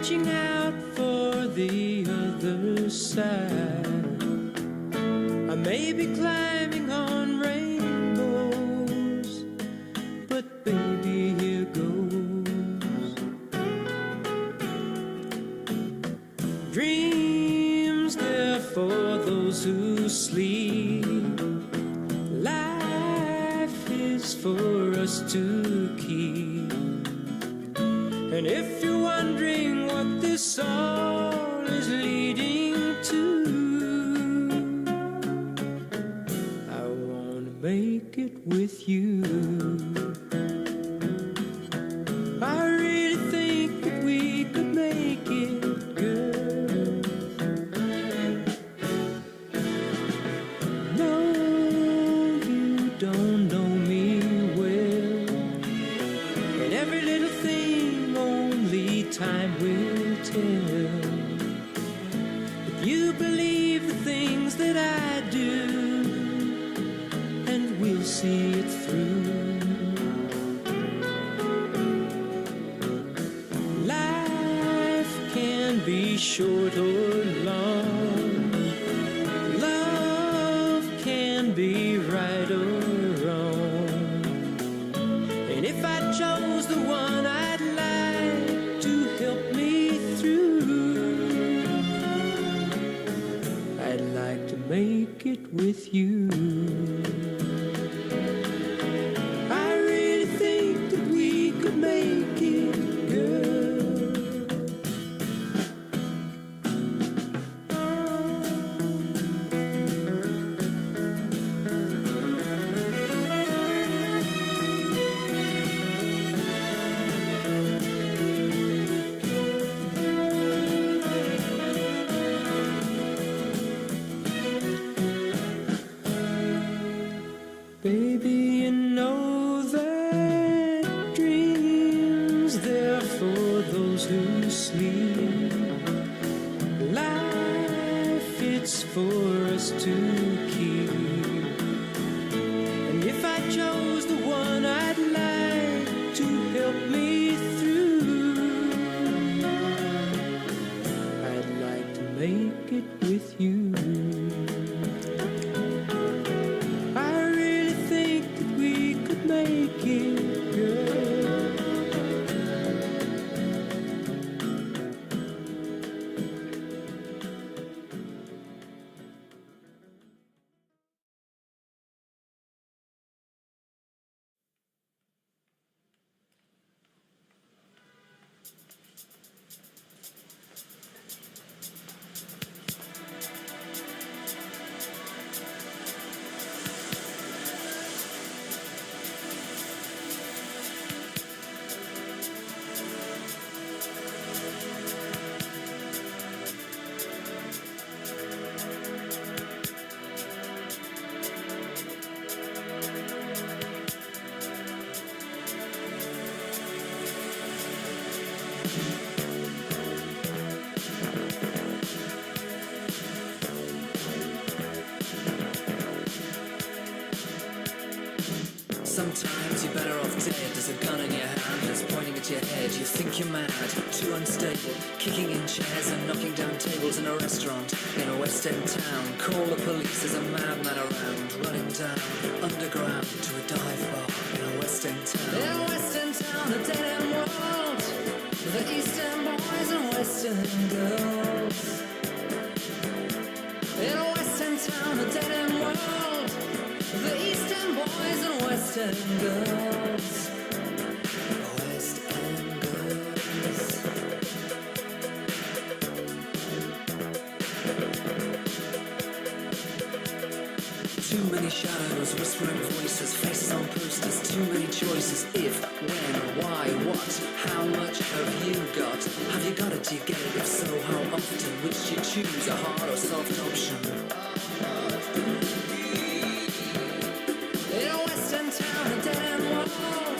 reaching out for the other side. I may be climbing on rainbows, but baby, here goes. Dreams, they're for those who sleep. Life is for us to keep. And if you're wondering what this all is leading to, I wanna make it with you. I really think that we could make it, girl. No, you don't know me well, and every little thing only time will tell. But you believe the things that I do, and we'll see it through. Life can be short or long. Love can be right or wrong. And if I chose the one I'd like to help me through, I'd like to make it with you. I really think that we could make it, girl. Baby, you know that dreams, they're for those who sleep. Life, it's for us to keep. And if I chose the one I'd like to help me through, I'd like to make it with you. Make it, girl. Sometimes you're better off dead. There's a gun in your hand that's pointing at your head. You think you're mad, too unstable, kicking in chairs and knocking down tables in a restaurant in a West End town. Call the police, there's a madman around, running down underground to a dive bar in a West End town. In a West End town, a dead end world, with the East End boys and West End girls. In a West End town, a dead end world, the East End boys and West End girls. West End girls. Too many shadows, whispering voices, faces on posters, too many choices. If, when, why, what, how much have you got? Have you got it, do you get it? If so, how often? Which do you choose, a hard or soft option? In a West End town, a dead end world,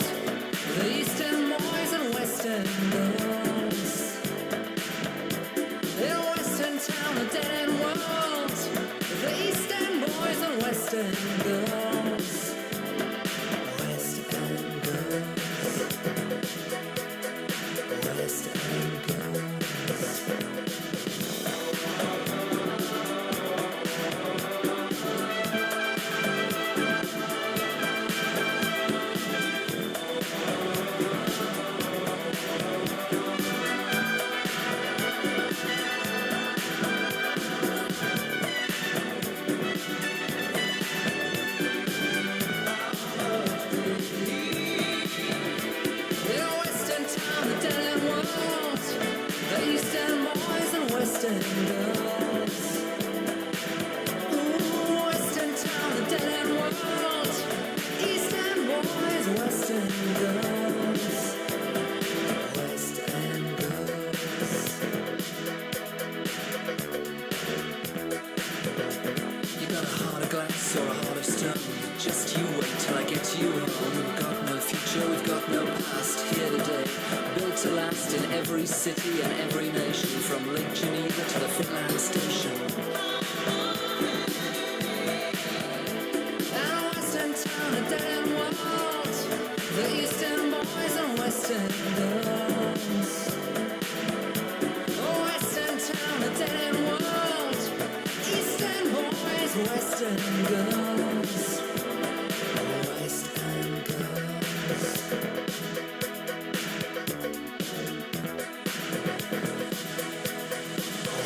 the East End boys and West End girls. In a West End town, a dead end world, the East End boys and West End girls. West End girls. West End girls. West End girls. Ooh, West End town, a dead end world. East End boys, West End girls. West End girls. You got a heart of glass or a heart of stone. Just you wait till I get you home. We've got no future, we've got no past. Here today, built to last in every city and every nation, from Lake Geneva to the Finland Station. And West End town, a dead end world. The East End boys and West End girls. Oh, West End town, a dead end world. East End boys, West End girls. West End girls. West End girls.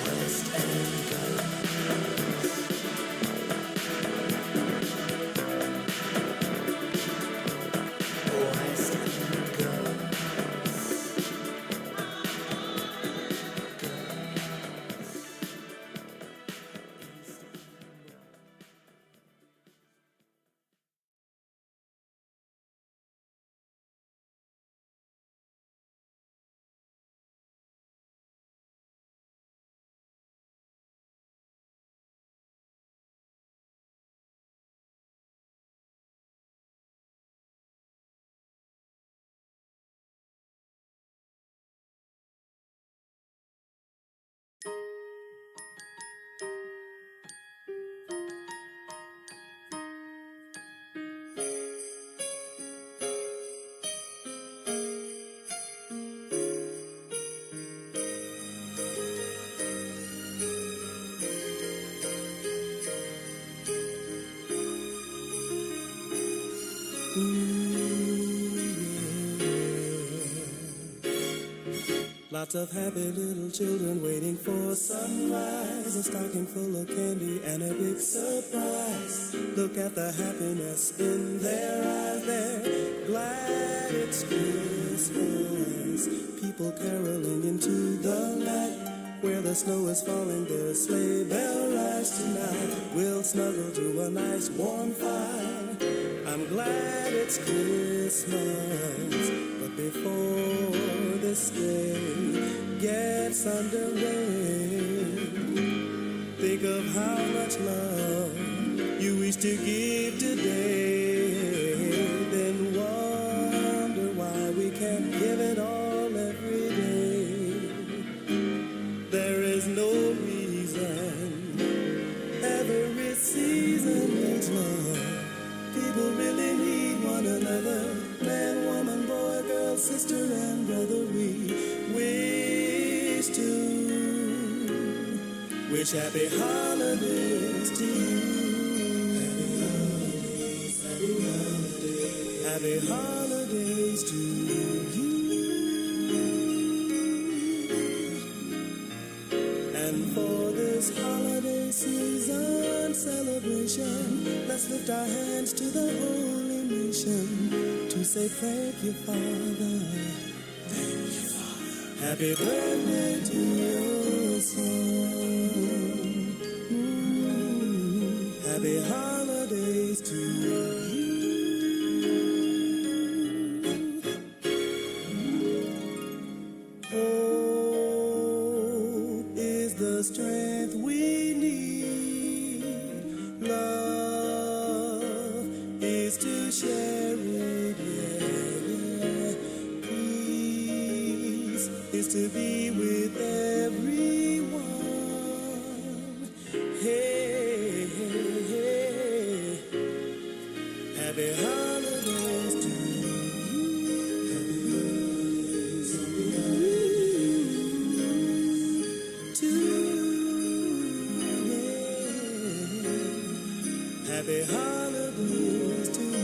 West End girls. Lots of happy little children waiting for sunrise. A stocking full of candy and a big surprise. Look at the happiness in their eyes. They're glad it's Christmas. People caroling into the night. Where the snow is falling, their sleigh bell rise tonight. We'll snuggle to a nice warm fire. I'm glad it's Christmas. But before this day gets underway, think of how much love you wish to give today. Then wonder why we can't give it all every day. There is no reason every season needs love. People really need one another. Man, woman, boy, girl, sister, and brother. We wish happy holidays to you. Happy holidays, happy holidays to you. And for this holiday season celebration, let's lift our hands to the holy nation to say thank you, Father. Thank you, Father. Happy birthday to your son. Happy holidays to you. Hope is the strength we need. Love is to share it, yeah. Peace is to be with everyone. Hey, hey, hey. Happy holidays to you. Happy holidays to you.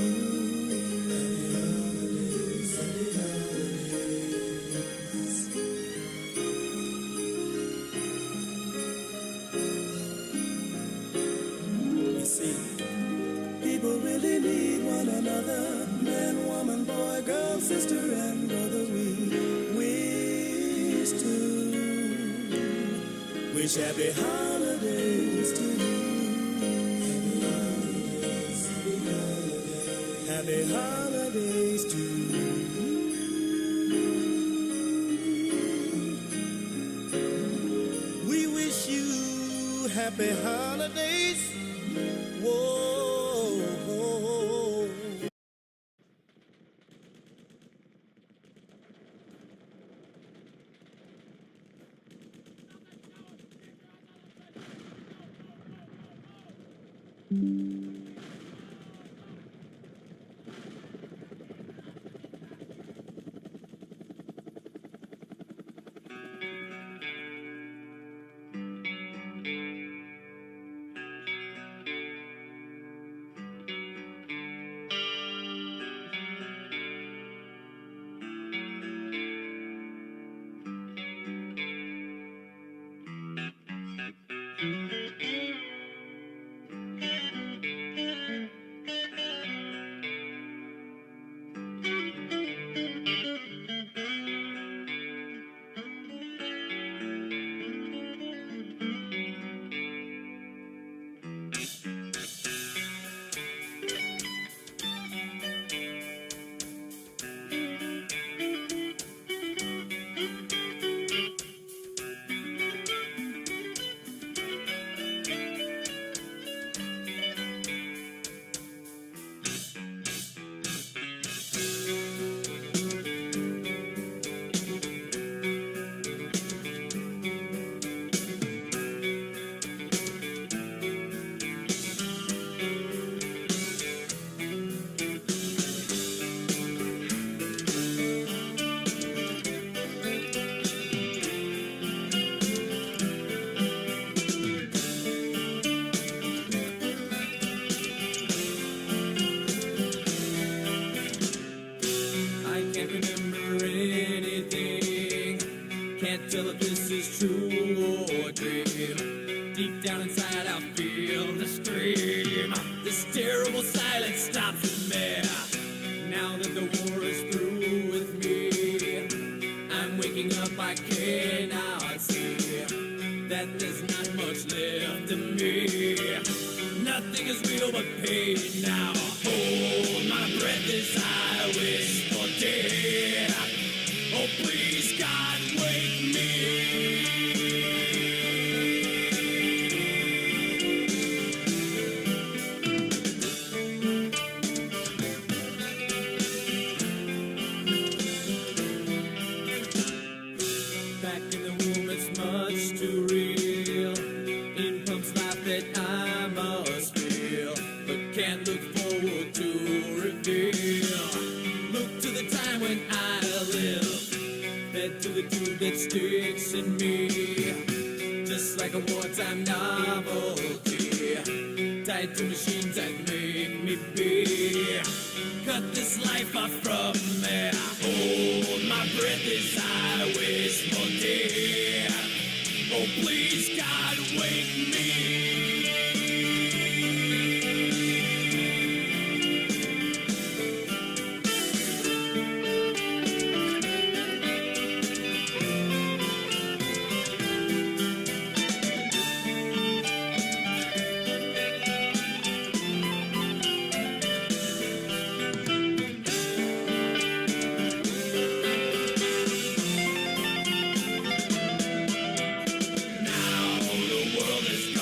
Happy holidays, happy holidays. You see, people really need one another. Man, woman, boy, girl, sister, wish happy holidays to you. Happy holidays to you. We wish you happy holidays. Whoa. Can't tell if this is true or a dream. Deep down inside I feel the stream. This terrible silence stops with me. Now that the war is through with me, I'm waking up, I cannot see that there's not much left of me. Nothing is real but pain now. Hold my breath as I wish for death. Oh please God, wake me. Back in the womb it's much too real. In pumps life that I must feel, but can't look forward to reveal. Look to the time when I live, fed to the tube that sticks in me, just like a wartime novelty, tied to machines that make me be. Cut this life off from me. Hold my breath as I wish for death. Oh please God, wake me. Now the world is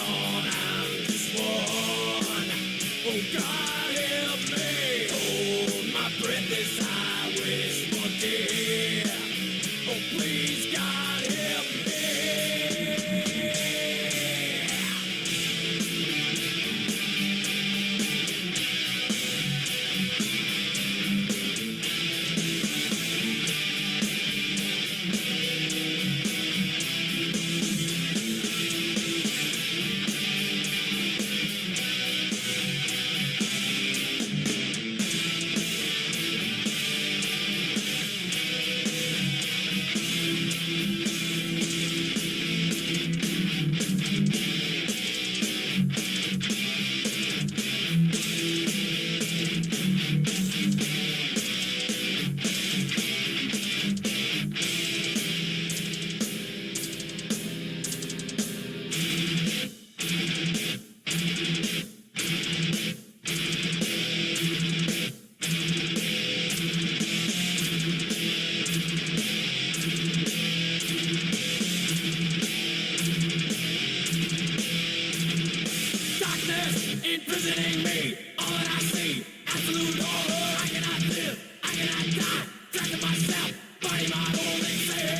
visiting me. All that I see, absolute horror. I cannot live, I cannot die. Trapped in myself, fighting my only fear.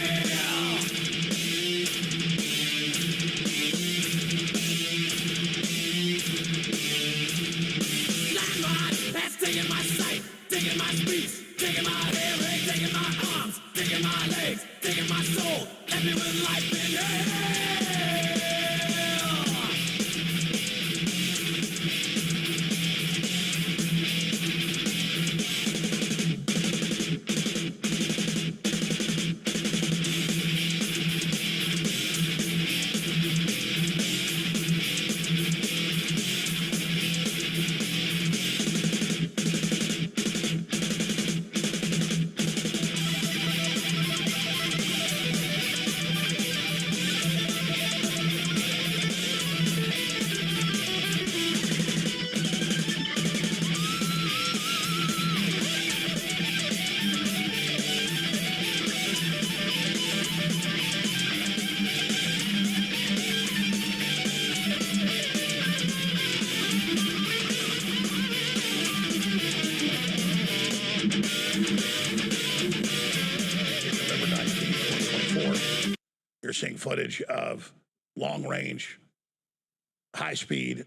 Landmine has taken my sight, taken my speech, taken my hearing, taken my arms, taken my legs, taken my soul, left me with life in hell. You're seeing footage of long-range, high-speed,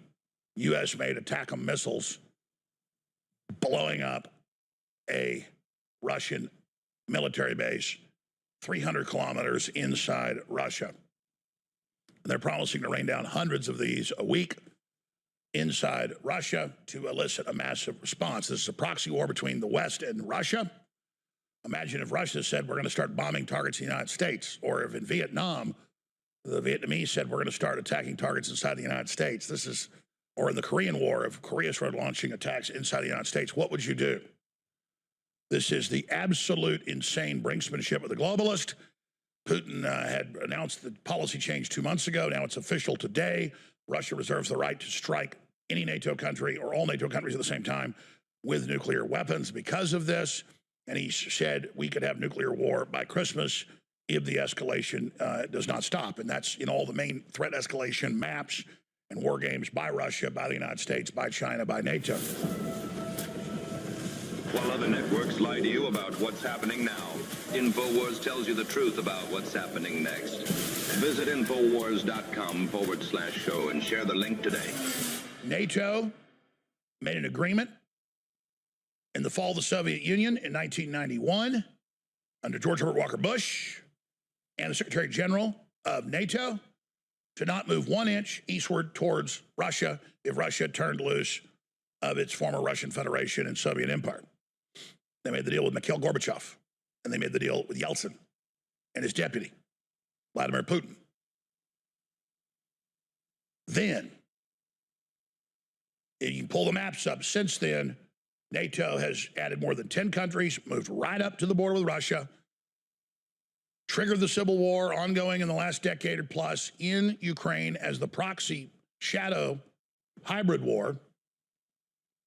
U.S.-made ATACMS missiles blowing up a Russian military base 300 kilometers inside Russia. And they're promising to rain down hundreds of these a week inside Russia to elicit a massive response. This is a proxy war between the West and Russia. Imagine if Russia said, we're going to start bombing targets in the United States, or if in Vietnam, the Vietnamese said, we're going to start attacking targets inside the United States. This is, or in the Korean War, if Korea started launching attacks inside the United States, what would you do? This is the absolute insane brinksmanship of the globalist. Putin had announced the policy change 2 months ago. Now it's official today. Russia reserves the right to strike any NATO country or all NATO countries at the same time with nuclear weapons because of this. And he said we could have nuclear war by Christmas if the escalation does not stop. And that's in all the main threat escalation maps and war games by Russia, by the United States, by China, by NATO. While other networks lie to you about what's happening now, InfoWars tells you the truth about what's happening next. Visit Infowars.com/show and share the link today. NATO made an agreement in the fall of the Soviet Union in 1991 under George Herbert Walker Bush and the Secretary General of NATO to not move 1 inch eastward towards Russia if Russia turned loose of its former Russian Federation and Soviet Empire. They made the deal with Mikhail Gorbachev, and they made the deal with Yeltsin and his deputy, Vladimir Putin. Then, if you can pull the maps up since then, NATO has added more than 10 countries, moved right up to the border with Russia, triggered the civil war ongoing in the last decade or plus in Ukraine as the proxy shadow hybrid war in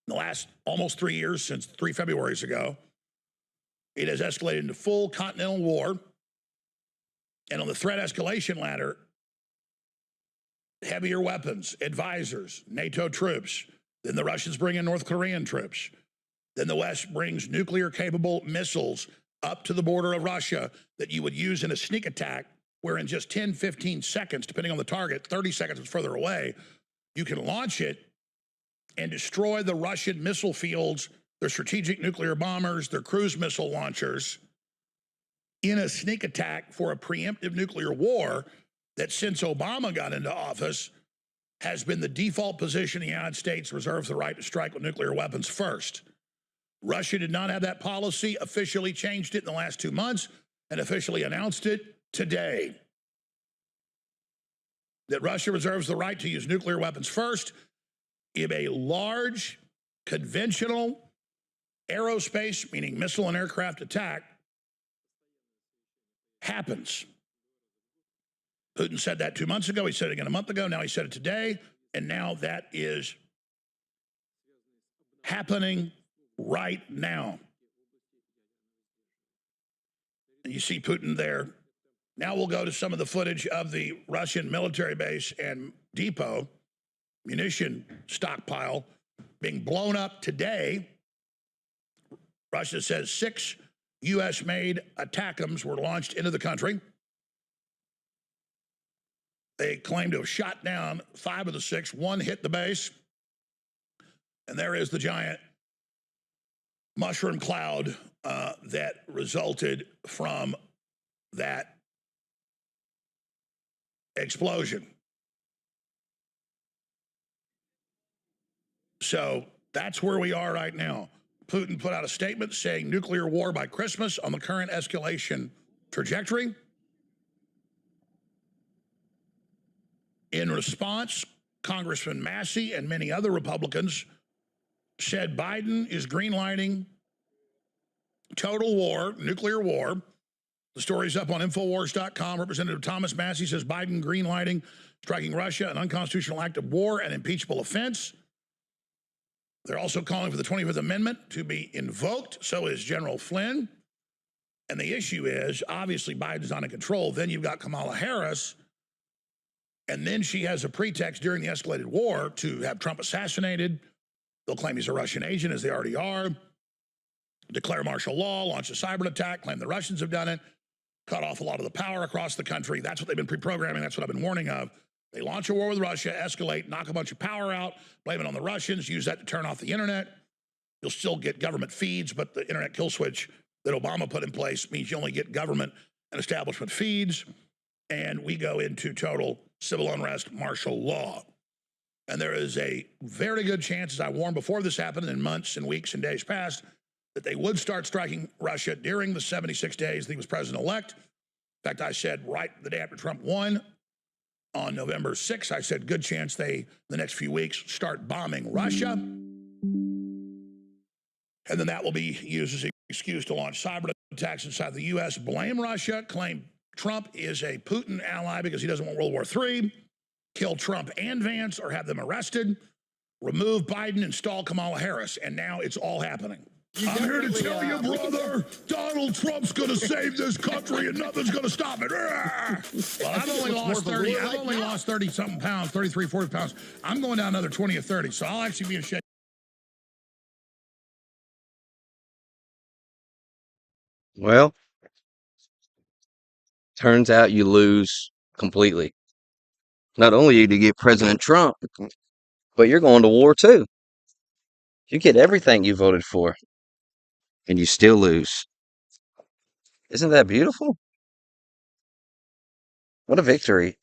the last almost 3 years, since 3 Februaries ago. It has escalated into full continental war. And on the threat escalation ladder, heavier weapons, advisors, NATO troops. Then the Russians bring in North Korean troops. Then the West brings nuclear-capable missiles up to the border of Russia that you would use in a sneak attack, where in just 10, 15 seconds, depending on the target, 30 seconds is further away, you can launch it and destroy the Russian missile fields, their strategic nuclear bombers, their cruise missile launchers, in a sneak attack for a preemptive nuclear war that, since Obama got into office, has been the default position. The United States reserves the right to strike with nuclear weapons first. Russia did not have that policy, officially changed it in the last 2 months, and officially announced it today. That Russia reserves the right to use nuclear weapons first if a large, conventional aerospace, meaning missile and aircraft attack, happens. Putin said that 2 months ago. He said it again a month ago. Now he said it today. And now that is happening right now. And you see Putin there. Now we'll go to some of the footage of the Russian military base and depot, munition stockpile being blown up today. Russia says 6 U.S.-made ATACMS were launched into the country. They claim to have shot down 5 of the 6. 1 hit the base. And there is the giant mushroom cloud that resulted from that explosion. So that's where we are right now. Putin put out a statement saying nuclear war by Christmas on the current escalation trajectory. In response, Congressman Massey and many other Republicans said Biden is greenlighting total war, nuclear war. The story's up on Infowars.com. Representative Thomas Massey says Biden greenlighting striking Russia an unconstitutional act of war and impeachable offense. They're also calling for the 25th Amendment to be invoked. So is General Flynn. And the issue is, obviously, Biden's not in control. Then you've got Kamala Harris. And then she has a pretext during the escalated war to have Trump assassinated. They'll claim he's a Russian agent, as they already are. Declare martial law, launch a cyber attack, claim the Russians have done it, cut off a lot of the power across the country. That's what they've been pre-programming. That's what I've been warning of. They launch a war with Russia, escalate, knock a bunch of power out, blame it on the Russians, use that to turn off the internet. You'll still get government feeds, but the internet kill switch that Obama put in place means you only get government and establishment feeds. And we go into total civil unrest, martial law. And there is a very good chance, as I warned before this happened in months and weeks and days past, that they would start striking Russia during the 76 days that he was president-elect. In fact, I said right the day after Trump won, on November 6th, I said good chance they, the next few weeks, start bombing Russia. And then that will be used as an excuse to launch cyber attacks inside the U.S., blame Russia, claim Trump is a Putin ally because he doesn't want World War III, kill Trump and Vance or have them arrested, remove Biden, install Kamala Harris, and now it's all happening. I'm here to tell you, brother, Donald Trump's going to save this country and nothing's going to stop it. Well, I've only lost 30. I've only lost 30-something pounds, 33, 40 pounds. I'm going down another 20 or 30, so I'll actually be in shape. Well, turns out you lose completely. Not only do you get President Trump, but you're going to war too. You get everything you voted for, and you still lose. Isn't that beautiful? What a victory.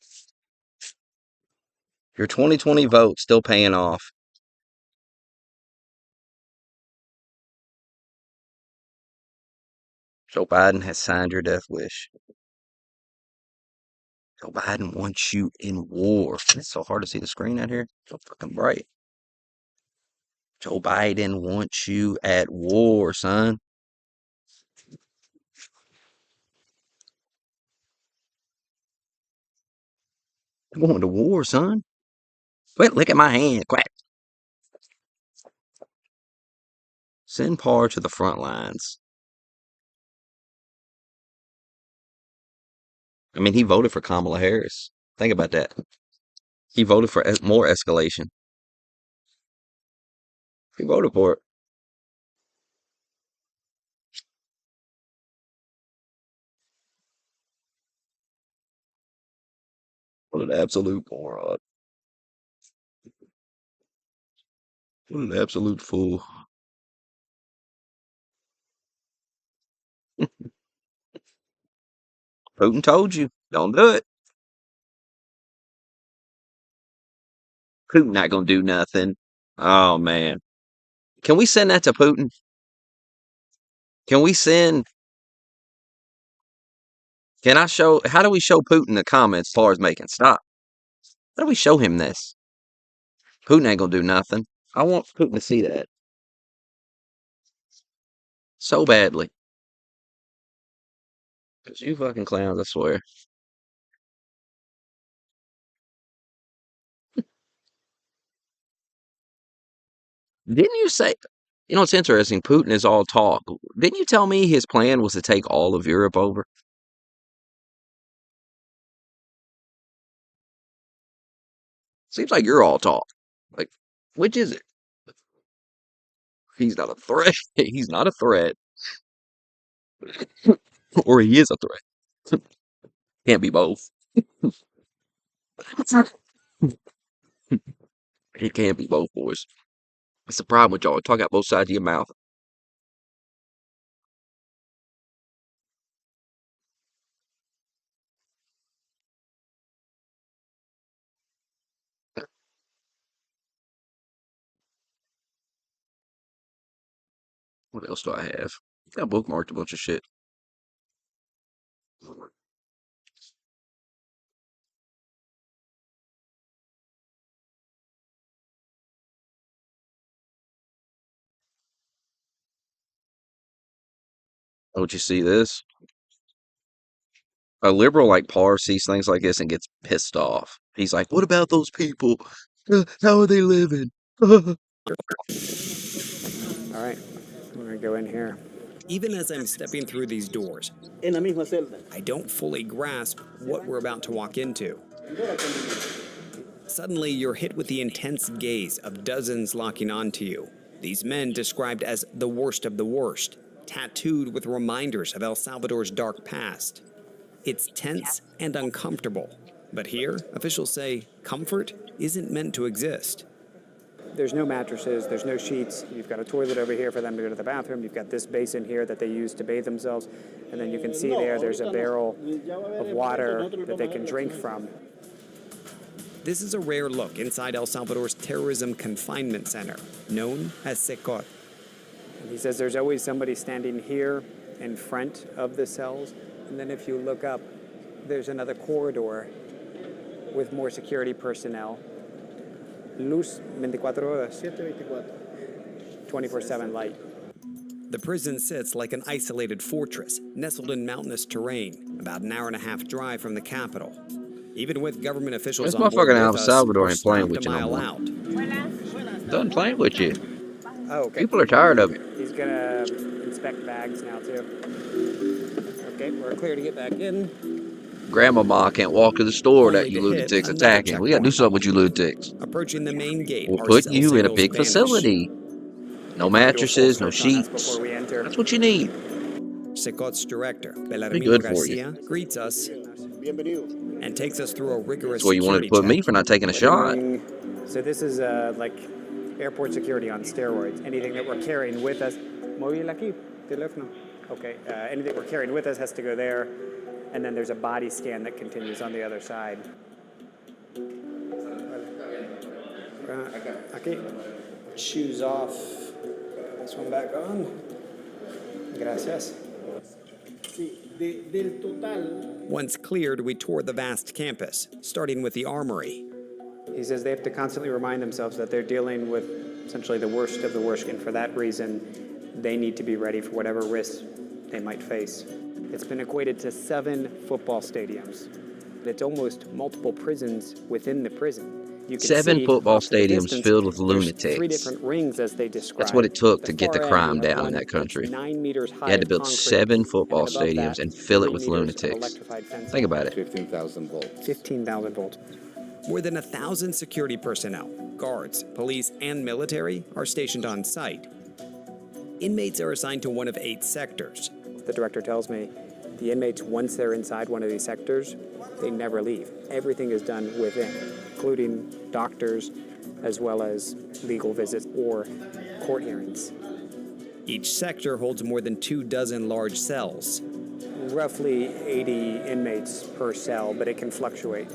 Your 2020 vote still paying off. Joe Biden has signed your death wish. Joe Biden wants you in war. It's so hard to see the screen out here. So fucking bright. Joe Biden wants you at war, son. I'm going to war, son. Wait, look at my hand. Quack. Send Parr to the front lines. I mean, he voted for Kamala Harris. Think about that. He voted for more escalation. He voted for it. What an absolute moron. What an absolute fool. Putin told you. Don't do it. Putin not going to do nothing. Oh, man. Can we send that to Putin? Can we send... Can I show... How do we show Putin the comments as far as making stop? How do we show him this? Putin ain't going to do nothing. I want Putin to see that. So badly. Because you fucking clowns, I swear. Didn't you say... You know, it's interesting. Putin is all talk. Didn't you tell me his plan was to take all of Europe over? Seems like you're all talk. Like, which is it? He's not a threat. He's not a threat. Or he is a threat. Can't be both. He can't be both, boys. That's the problem with y'all. Talk out both sides of your mouth. What else do I have? I bookmarked a bunch of shit. Don't you see this? A liberal like Parr sees things like this and gets pissed off. He's like, "What about those people? How are they living?" All right, we're gonna go in here. Even as I'm stepping through these doors, I don't fully grasp what we're about to walk into. Suddenly, you're hit with the intense gaze of dozens locking onto you. These men described as the worst of the worst, tattooed with reminders of El Salvador's dark past. It's tense and uncomfortable. But here, officials say comfort isn't meant to exist. There's no mattresses, there's no sheets. You've got a toilet over here for them to go to the bathroom. You've got this basin here that they use to bathe themselves. And then you can see there's a barrel of water that they can drink from. This is a rare look inside El Salvador's terrorism confinement center, known as Secot. And he says there's always somebody standing here in front of the cells. And then if you look up, there's another corridor with more security personnel. Luz 24 horas. 24/7 light. The prison sits like an isolated fortress, nestled in mountainous terrain, about an hour and a half drive from the capital. Even with government officials This on board motherfucker in El with us, Salvador we're ain't playing stopped with you a no mile more. out. Done playing with you. Oh, okay. People are tired of it. He's gonna inspect bags now too. Okay, we're clear to get back in. Grandmama can't walk to the store Only that you to hit lunatics another attacking. We gotta do checkpoint. something with you lunatics. Approaching the main gate, We'll our put cell you in a signals big vanish. facility. No They do a full mattresses, no search on us sheets. before we enter. That's what you need. Secot's director, Be Belarmino good for you. Garcia, greets us and takes us through a rigorous That's where you wanted to security put check. me for not taking a shot. So this is like airport security on steroids. Anything that we're carrying with us, móvil aquí, teléfono. Okay, anything we're carrying with us has to go there, and then there's a body scan that continues on the other side. Aquí, shoes off. This one back on. Gracias. Once cleared, we toured the vast campus, starting with the armory. He says they have to constantly remind themselves that they're dealing with essentially the worst of the worst, and for that reason, they need to be ready for whatever risks they might face. It's been equated to 7 football stadiums. It's almost multiple prisons within the prison. You can 7 see football off to the stadiums distance, filled with there's lunatics. 3 different rings, as they describe. That's what it took The to get the far crime end, you have down in one that that's country. 9 meters high You had to of build concrete, 7 football and above stadiums that, and fill it 3 with meters of lunatics. electrified fencing. Think about it. 15,000 volts. 15,000 volts. More than 1,000 security personnel, guards, police, and military are stationed on site. Inmates are assigned to one of 8 sectors. The director tells me the inmates, once they're inside one of these sectors, they never leave. Everything is done within, including doctors, as well as legal visits or court hearings. Each sector holds more than 24 large cells. Roughly 80 inmates per cell, but it can fluctuate.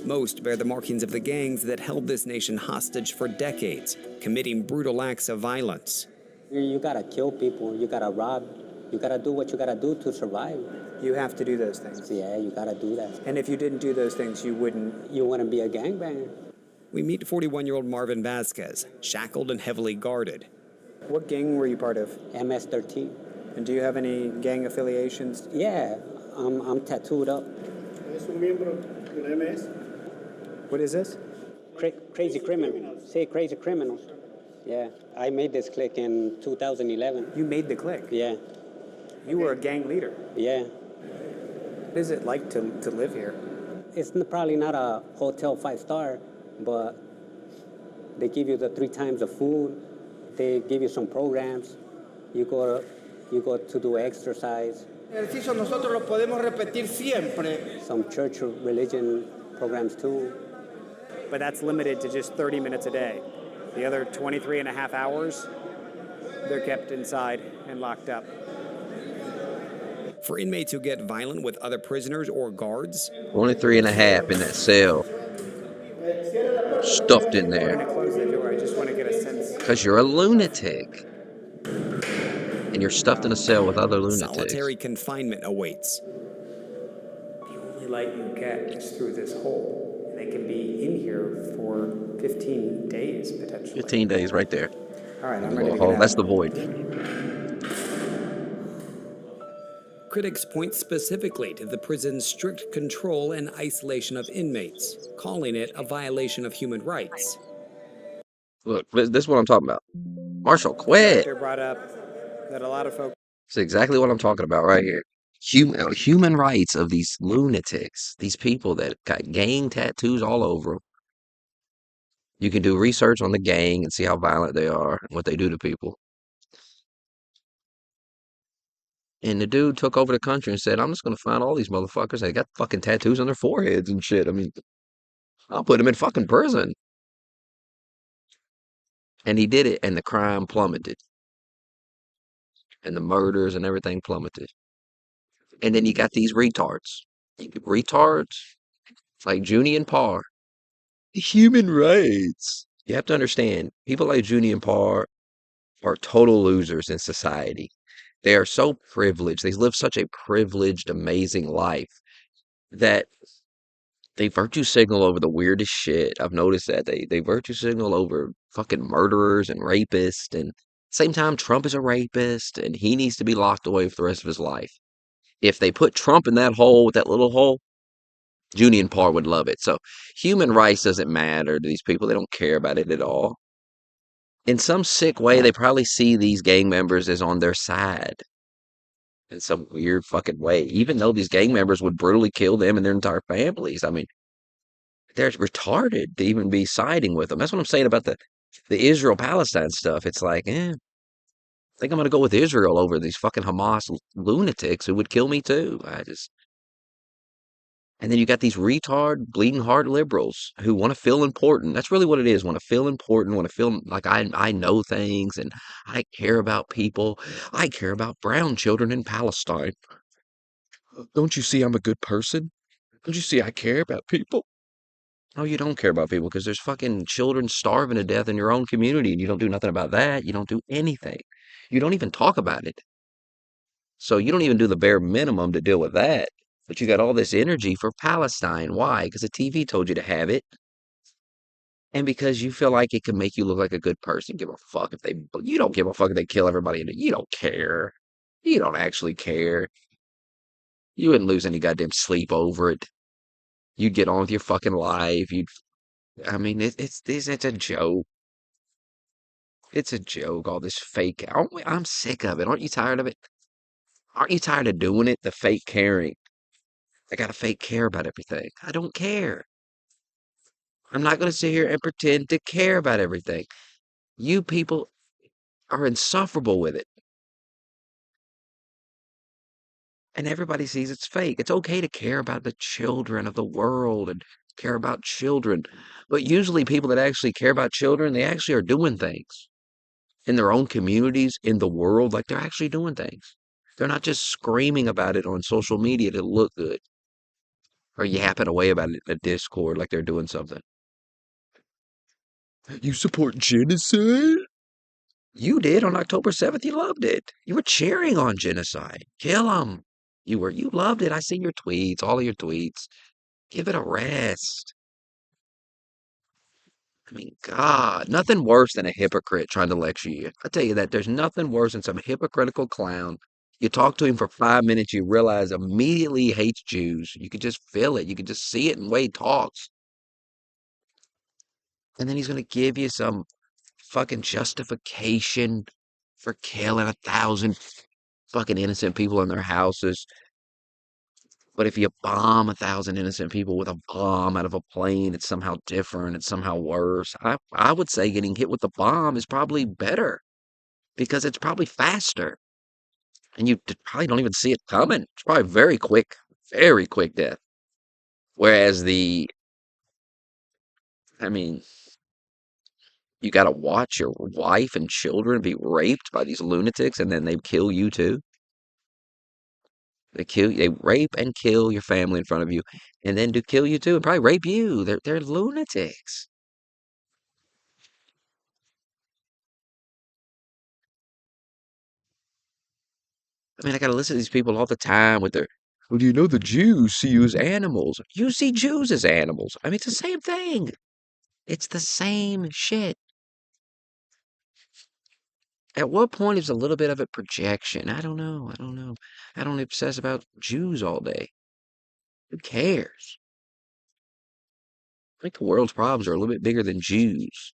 Most bear the markings of the gangs that held this nation hostage for decades, committing brutal acts of violence. You gotta kill people, you gotta rob, you gotta do what you gotta do to survive. You have to do those things. Yeah, you gotta do that. And if you didn't do those things, you wouldn't. You wouldn't be a gangbanger. We meet 41-year-old Marvin Vasquez, shackled and heavily guarded. What gang were you part of? MS-13. And do you have any gang affiliations? Yeah, I'm tattooed up. What is this? Crazy criminals. Say crazy criminals. Yeah, I made this clique in 2011. You made the clique. Yeah, You were a gang leader. yeah. What is it like to live here? It's probably not a hotel 5-star, but they give you the 3 times the food. They give you some programs. You go to do exercise. Ejercicio nosotros lo podemos repetir siempre. Some church or religion programs too. But that's limited to just 30 minutes a day. The other 23 and a half hours, they're kept inside and locked up. For inmates who get violent with other prisoners or guards, 23 and a half in that cell, stuffed in I'm there, going to close the door. I just want to get a sense. because you're a lunatic. And you're stuffed in a cell with other lunatics. solitary confinement awaits. The only light you get is through this hole. They can be in here for 15 days, potentially. 15 days right there. All right, I'm ready to get Oh, out. that's the void. Critics point specifically to the prison's strict control and isolation of inmates, calling it a violation of human rights. Look, this is what I'm talking about. Marshall, quit. Doctor brought up that a lot of folks It's exactly what I'm talking about right here. Human rights of these lunatics, these people that got gang tattoos all over them. You can do research on the gang and see how violent they are and what they do to people. And the dude took over the country and said, I'm just going to find all these motherfuckers. They got fucking tattoos on their foreheads and shit. I mean, I'll put them in fucking prison. And he did it, and the crime plummeted. And the murders and everything plummeted. And then you got these retards. Retards like Junie and Parr. Human rights. You have to understand, people like Junie and Parr are total losers in society. They are so privileged. They live such a privileged, amazing life that they virtue signal over the weirdest shit. I've noticed that they virtue signal over fucking murderers and rapists. And same time, Trump is a rapist and he needs to be locked away for the rest of his life. If they put Trump in that hole, that little hole, Junie and Parr would love it. So human rights doesn't matter to these people. They don't care about it at all. In some sick way, they probably see these gang members as on their side in some weird fucking way, even though these gang members would brutally kill them and their entire families. I mean, they're retarded to even be siding with them. That's what I'm saying about the Israel-Palestine stuff. It's like, I think I'm going to go with Israel over these fucking Hamas lunatics who would kill me too. And then you got these retard, bleeding heart liberals who want to feel important. That's really what it is. Want to feel important, want to feel like I know things and I care about people. I care about brown children in Palestine. Don't you see I'm a good person? Don't you see I care about people? No, you don't care about people because there's fucking children starving to death in your own community and you don't do nothing about that. You don't do anything. You don't even talk about it. So you don't even do the bare minimum to deal with that. But you got all this energy for Palestine. Why? Because the TV told you to have it. And because you feel like it can make you look like a good person. Give a fuck if you don't give a fuck if they kill everybody. You don't care. You don't actually care. You wouldn't lose any goddamn sleep over it. You'd get on with your fucking life. I mean, it's a joke. It's a joke, all this fake. I'm sick of it. Aren't you tired of it? Aren't you tired of doing it? The fake caring. I gotta fake care about everything. I don't care. I'm not gonna sit here and pretend to care about everything. You people are insufferable with it. And everybody sees it's fake. It's okay to care about the children of the world and care about children. But usually people that actually care about children, they actually are doing things in their own communities, in the world, like they're actually doing things. They're not just screaming about it on social media to look good or yapping away about it in a Discord like they're doing something. You support genocide? You did on October 7th. You loved it. You were cheering on genocide. Kill them. You loved it. I see your tweets, all of your tweets. Give it a rest. I mean, God, nothing worse than a hypocrite trying to lecture you. I tell you that there's nothing worse than some hypocritical clown. You talk to him for 5 minutes, you realize immediately he hates Jews. You could just feel it. You could just see it in the way he talks. And then he's going to give you some fucking justification for killing 1,000 fucking innocent people in their houses. But if you bomb 1,000 innocent people with a bomb out of a plane, it's somehow different. It's somehow worse. I would say getting hit with the bomb is probably better. because it's probably faster and you probably don't even see it coming. It's probably very quick death. Whereas I mean, you got to watch your wife and children be raped by these lunatics and then they kill you too. They rape and kill your family in front of you and then do kill you too and probably rape you. They're lunatics. I mean, I gotta listen to these people all the time with their, well, do you know the Jews see you as animals? You see Jews as animals. I mean, it's the same thing. It's the same shit. At what point is a little bit of a projection? I don't know. I don't know. I don't obsess about Jews all day. Who cares? I think the world's problems are a little bit bigger than Jews.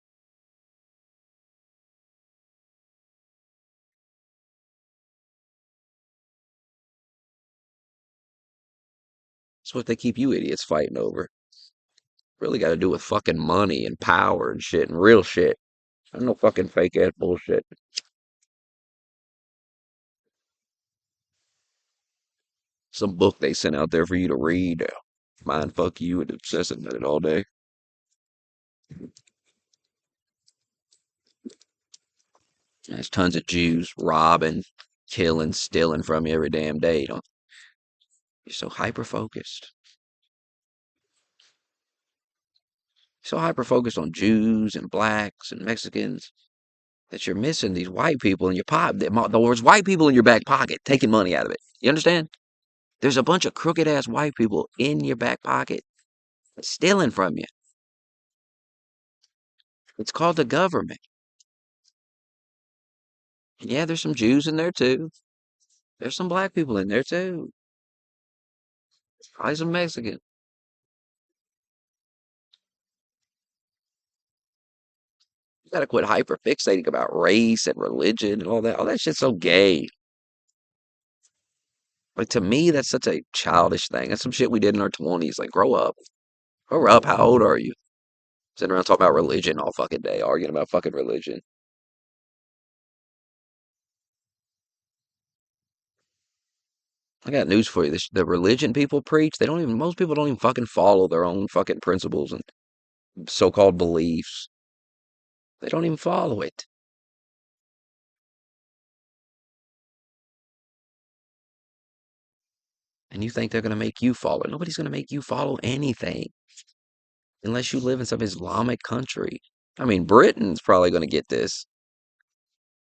That's what they keep you idiots fighting over. Really got to do with fucking money and power and shit and real shit. I don't know fucking fake ass bullshit. Some book they sent out there for you to read. Mind fuck you and obsessing with it all day. There's tons of Jews robbing, killing, stealing from you every damn day. Don't you're so hyper focused. So hyper focused on Jews and blacks and Mexicans that you're missing these white people in your pocket. There's white people in your back pocket taking money out of it. You understand? There's a bunch of crooked ass white people in your back pocket stealing from you. It's called the government. And yeah, there's some Jews in there too. There's some black people in there too. Probably some Mexican. You gotta quit hyper fixating about race and religion and all that. All that shit's so gay. Like to me, that's such a childish thing. That's some shit we did in our 20s. Like, grow up. Grow up. How old are you? Sitting around talking about religion all fucking day, arguing about fucking religion. I got news for you. The religion people preach, they don't even, most people don't even fucking follow their own fucking principles and so-called beliefs. They don't even follow it. And you think they're going to make you follow it. Nobody's going to make you follow anything unless you live in some Islamic country. I mean, Britain's probably going to get this.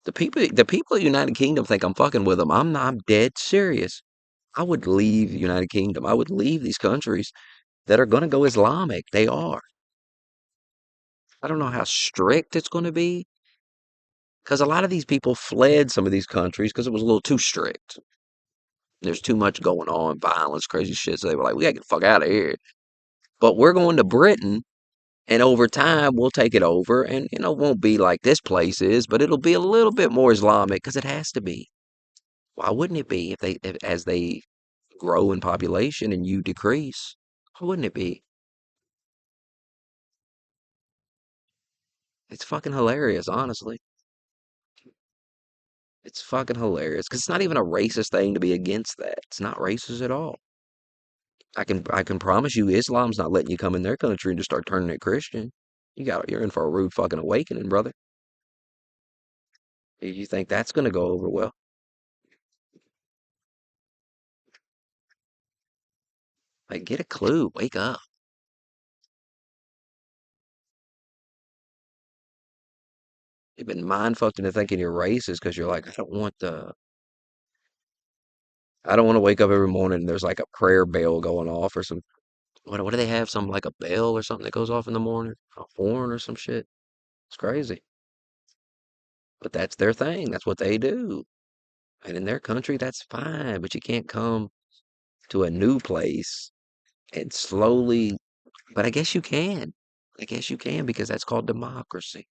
The people of the United Kingdom think I'm fucking with them. I'm not, I'm dead serious. I would leave the United Kingdom. I would leave these countries that are going to go Islamic. They are. I don't know how strict it's going to be because a lot of these people fled some of these countries because it was a little too strict. There's too much going on, violence, crazy shit. So they were like, we got to get the fuck out of here. But we're going to Britain, and over time we'll take it over, and it won't be like this place is, but it'll be a little bit more Islamic because it has to be. Why wouldn't it be as they grow in population and you decrease? Why wouldn't it be? It's fucking hilarious, honestly. It's fucking hilarious because it's not even a racist thing to be against that. It's not racist at all. I can promise you, Islam's not letting you come in their country and just start turning it Christian. You're in for a rude fucking awakening, brother. You think that's gonna go over well? Like, get a clue. Wake up. You've been mind fucked into thinking you're racist because you're like, I don't want to wake up every morning and there's like a prayer bell going off or some what do they have? Some like a bell or something that goes off in the morning? A horn or some shit. It's crazy. But that's their thing. That's what they do. And in their country, that's fine. But you can't come to a new place and slowly, but I guess you can. I guess you can because that's called democracy.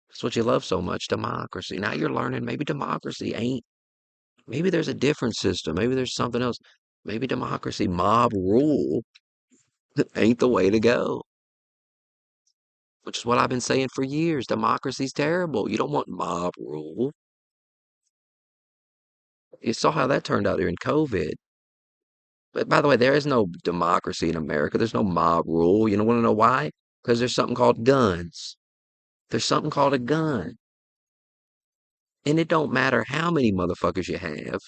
That's what you love so much, democracy. Now you're learning maybe democracy ain't, maybe there's a different system. Maybe there's something else. Maybe democracy, mob rule ain't the way to go. which is what I've been saying for years. Democracy's terrible. You don't want mob rule. You saw how that turned out during COVID. But by the way, there is no democracy in America. There's no mob rule. You don't want to know why? Because there's something called guns. There's something called a gun. And it don't matter how many motherfuckers you have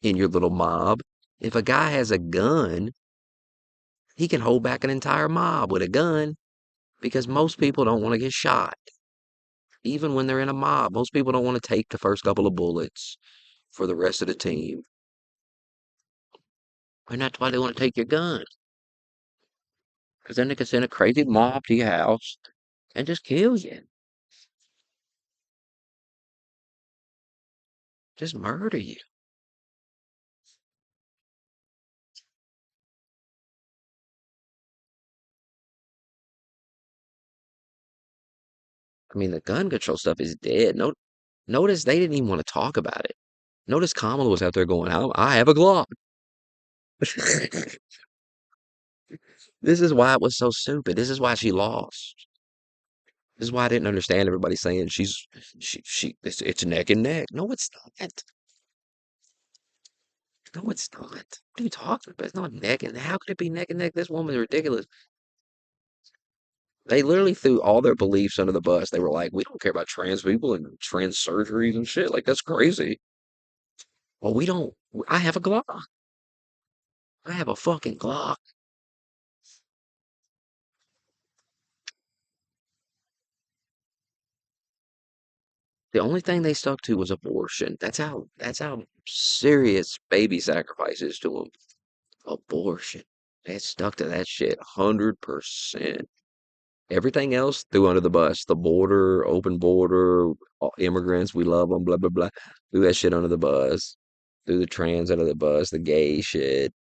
in your little mob. If a guy has a gun, he can hold back an entire mob with a gun because most people don't want to get shot. Even when they're in a mob, most people don't want to take the first couple of bullets for the rest of the team. And that's why they want to take your gun. Because then they can send a crazy mob to your house and just kill you. Just murder you. I mean, the gun control stuff is dead. Notice they didn't even want to talk about it. Notice Kamala was out there going, I have a Glock. This is why it was so stupid. This is why she lost. This is why I didn't understand everybody saying it's neck and neck. No, it's not. No, it's not. What are you talking about? It's not neck and how could it be neck and neck? This woman is ridiculous. They literally threw all their beliefs under the bus. They were like, we don't care about trans people and trans surgeries and shit. Like, that's crazy. Well, we don't. I have a Glock. I have a fucking Glock. The only thing they stuck to was abortion. That's how serious baby sacrifice is to them. Abortion. They stuck to that shit 100%. Everything else threw under the bus. The border, open border, immigrants, we love them, blah, blah, blah. Threw that shit under the bus. Threw the trans under the bus, the gay shit.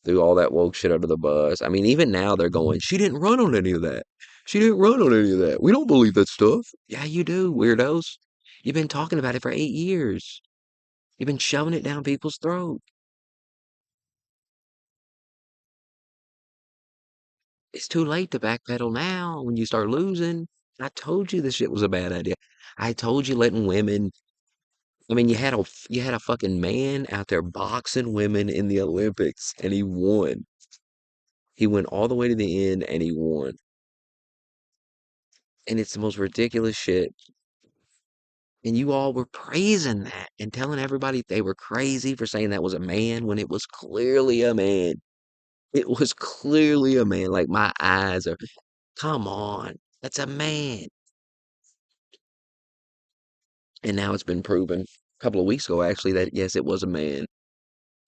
Threw all that woke shit under the bus. I mean, even now they're going, she didn't run on any of that. She didn't run on any of that. We don't believe that stuff. Yeah, you do, weirdos. You've been talking about it for 8 years. You've been shoving it down people's throat. It's too late to backpedal now when you start losing. I told you this shit was a bad idea. I told you letting women. I mean, you had a fucking man out there boxing women in the Olympics, and he won. He went all the way to the end, and he won. And it's the most ridiculous shit. And you all were praising that and telling everybody they were crazy for saying that was a man when it was clearly a man. It was clearly a man. Like my eyes are, come on, that's a man. And now it's been proven a couple of weeks ago, actually, that yes, it was a man,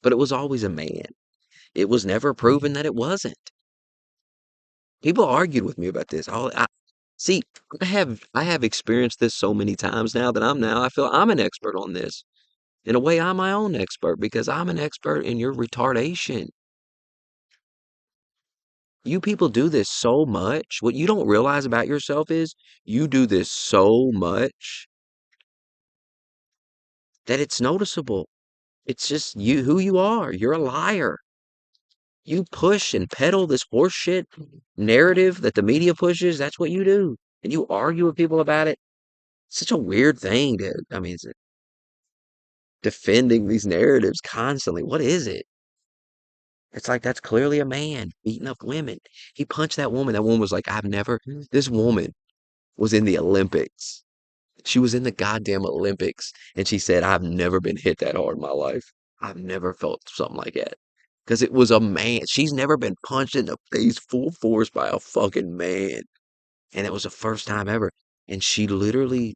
but it was always a man. It was never proven that it wasn't. People argued with me about this. See, I have experienced this so many times now that I feel I'm an expert on this. In a way, I'm my own expert because I'm an expert in your retardation. You people do this so much. What you don't realize about yourself is you do this so much that it's noticeable. It's just you who you are. You're a liar. You push and peddle this horseshit narrative that the media pushes. That's what you do. And you argue with people about it. Such a weird thing to, I mean, it's defending these narratives constantly. What is it? It's like that's clearly a man beating up women. He punched that woman. That woman was like, this woman was in the Olympics. She was in the goddamn Olympics. And she said, I've never been hit that hard in my life. I've never felt something like that. Because it was a man. She's never been punched in the face full force by a fucking man. And it was the first time ever. And she literally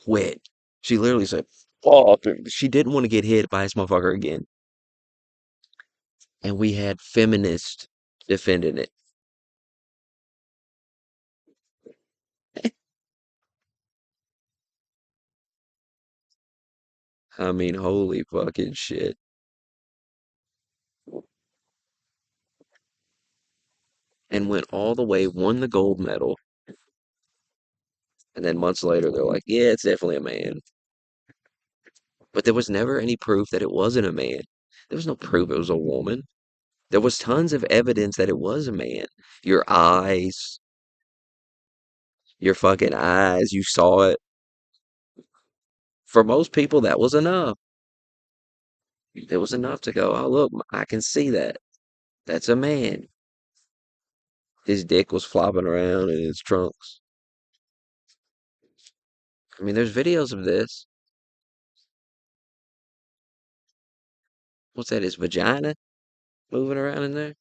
quit. She literally said, fuck. She didn't want to get hit by this motherfucker again. And we had feminists defending it. I mean, holy fucking shit. And went all the way, won the gold medal. And then months later, they're like, yeah, it's definitely a man. But there was never any proof that it wasn't a man. There was no proof it was a woman. There was tons of evidence that it was a man. Your eyes, your fucking eyes. You saw it. For most people, that was enough. It was enough to go, oh, look, I can see that. That's a man. His dick was flopping around in his trunks. I mean, there's videos of this. What's that, his vagina moving around in there?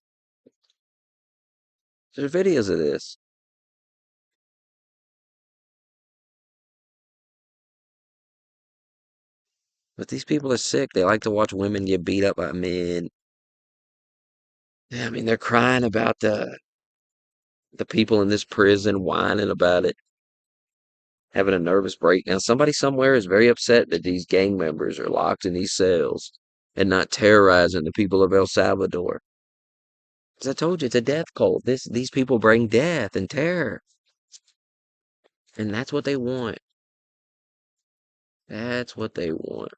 There's videos of this. But these people are sick. They like to watch women get beat up by men. Yeah, I mean, they're crying about the people in this prison, whining about it, having a nervous breakdown. Somebody somewhere is very upset that these gang members are locked in these cells and not terrorizing the people of El Salvador. As I told you, it's a death cult. These people bring death and terror. And that's what they want. That's what they want.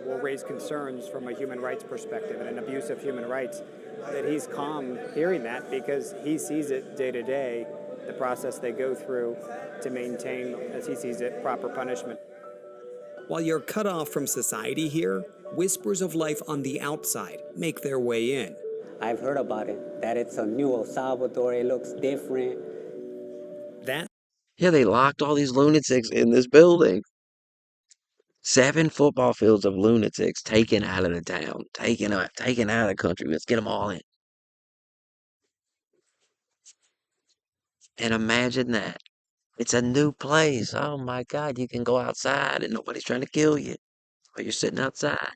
Will raise concerns from a human rights perspective and an abuse of human rights, that he's calm hearing that because he sees it day to day, the process they go through to maintain, as he sees it, proper punishment. While you're cut off from society here, whispers of life on the outside make their way in. I've heard about it, that it's a new El Salvador, it looks different. That Yeah, they locked all these lunatics in this building. 7 football fields of lunatics taken out of the town, taken out of the country. Let's get them all in. And imagine that. It's a new place. Oh my God, you can go outside and nobody's trying to kill you while you're sitting outside.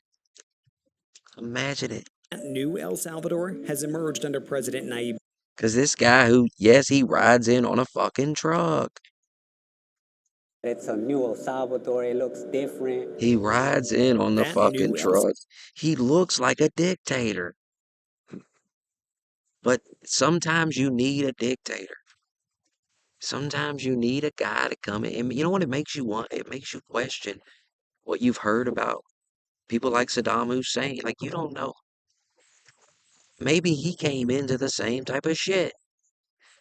Imagine it. new El Salvador has emerged under President Nayib. Because this guy who, yes, he rides in on a fucking truck. It's a new El Salvador, it looks different. He rides in on the That fucking new El truck. He looks like a dictator. But sometimes you need a dictator. Sometimes you need a guy to come in. And you know what it makes you want? It makes you question what you've heard about people like Saddam Hussein. Like, you don't know. Maybe he came into the same type of shit.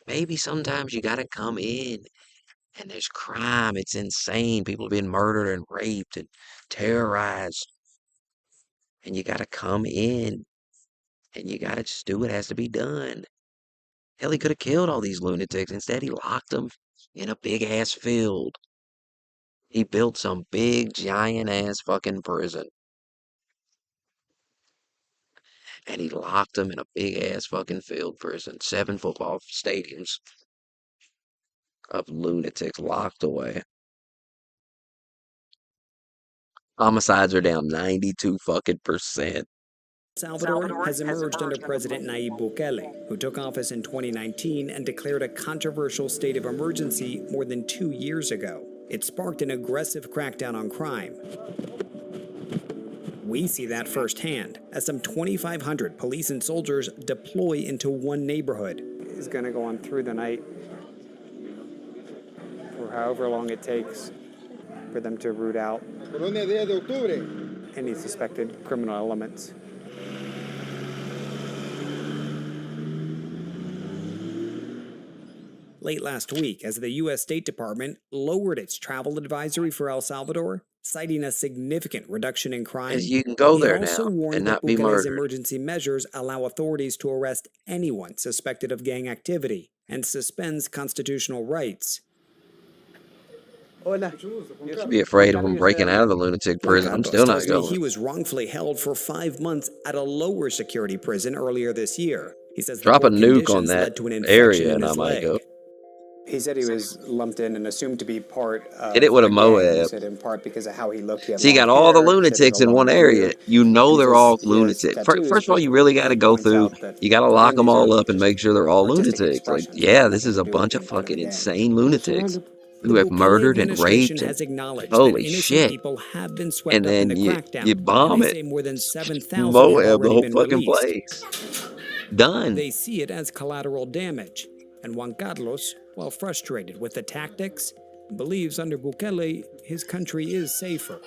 Maybe sometimes you gotta come in and there's crime. It's insane. People are being murdered and raped and terrorized. And you gotta come in and you gotta just do what has to be done. Hell, he could have killed all these lunatics. Instead, he locked them in a big ass field. He built some big, giant ass fucking prison. And he locked them in a big ass fucking field prison. 7 football stadiums of lunatics locked away. Homicides are down 92 fucking percent. Salvador has emerged under President Nayib Bukele, who took office in 2019 and declared a controversial state of emergency more than 2 years ago. It sparked an aggressive crackdown on crime. We see that firsthand as some 2,500 police and soldiers deploy into one neighborhood. Is going to go on through the night for however long it takes for them to root out any suspected criminal elements. Late last week, as the U.S. State Department lowered its travel advisory for El Salvador, citing a significant reduction in crime, You can go there it also now warned and that not be Bukele's murdered. emergency measures allow authorities to arrest anyone suspected of gang activity and suspends constitutional rights. You should be afraid of him breaking out of the lunatic prison. I'm Campos still not tells me going. he was wrongfully held for 5 months at a lower security prison earlier this year. He says the Drop a poor nuke on conditions that led to an infection area in and I his might leg. go. He said he was lumped in and assumed to be part of Hit it with a gang. Moab. He said in part because of how he looked. He had So you long got all the hair. He said there's lunatics a in long one area. beard. You know He they're says all he has lunatics. tattoos, First of all, but you really got to he go points through. out that You got to again, lock them these all are up and just make sure they're all artistic lunatics. Like, expressions. yeah, Nothing this is to a do bunch with of being part fucking the gang. insane lunatics who The have Bukele murdered and administration raped and has acknowledged holy that innocent shit. people have been swept And up in then the crackdown. you bomb and they it. say more than 7,000 have Moab the already whole been fucking released. place. Done. They see it as collateral damage, and Juan Carlos, while frustrated with the tactics, believes under Bukele his country is safer.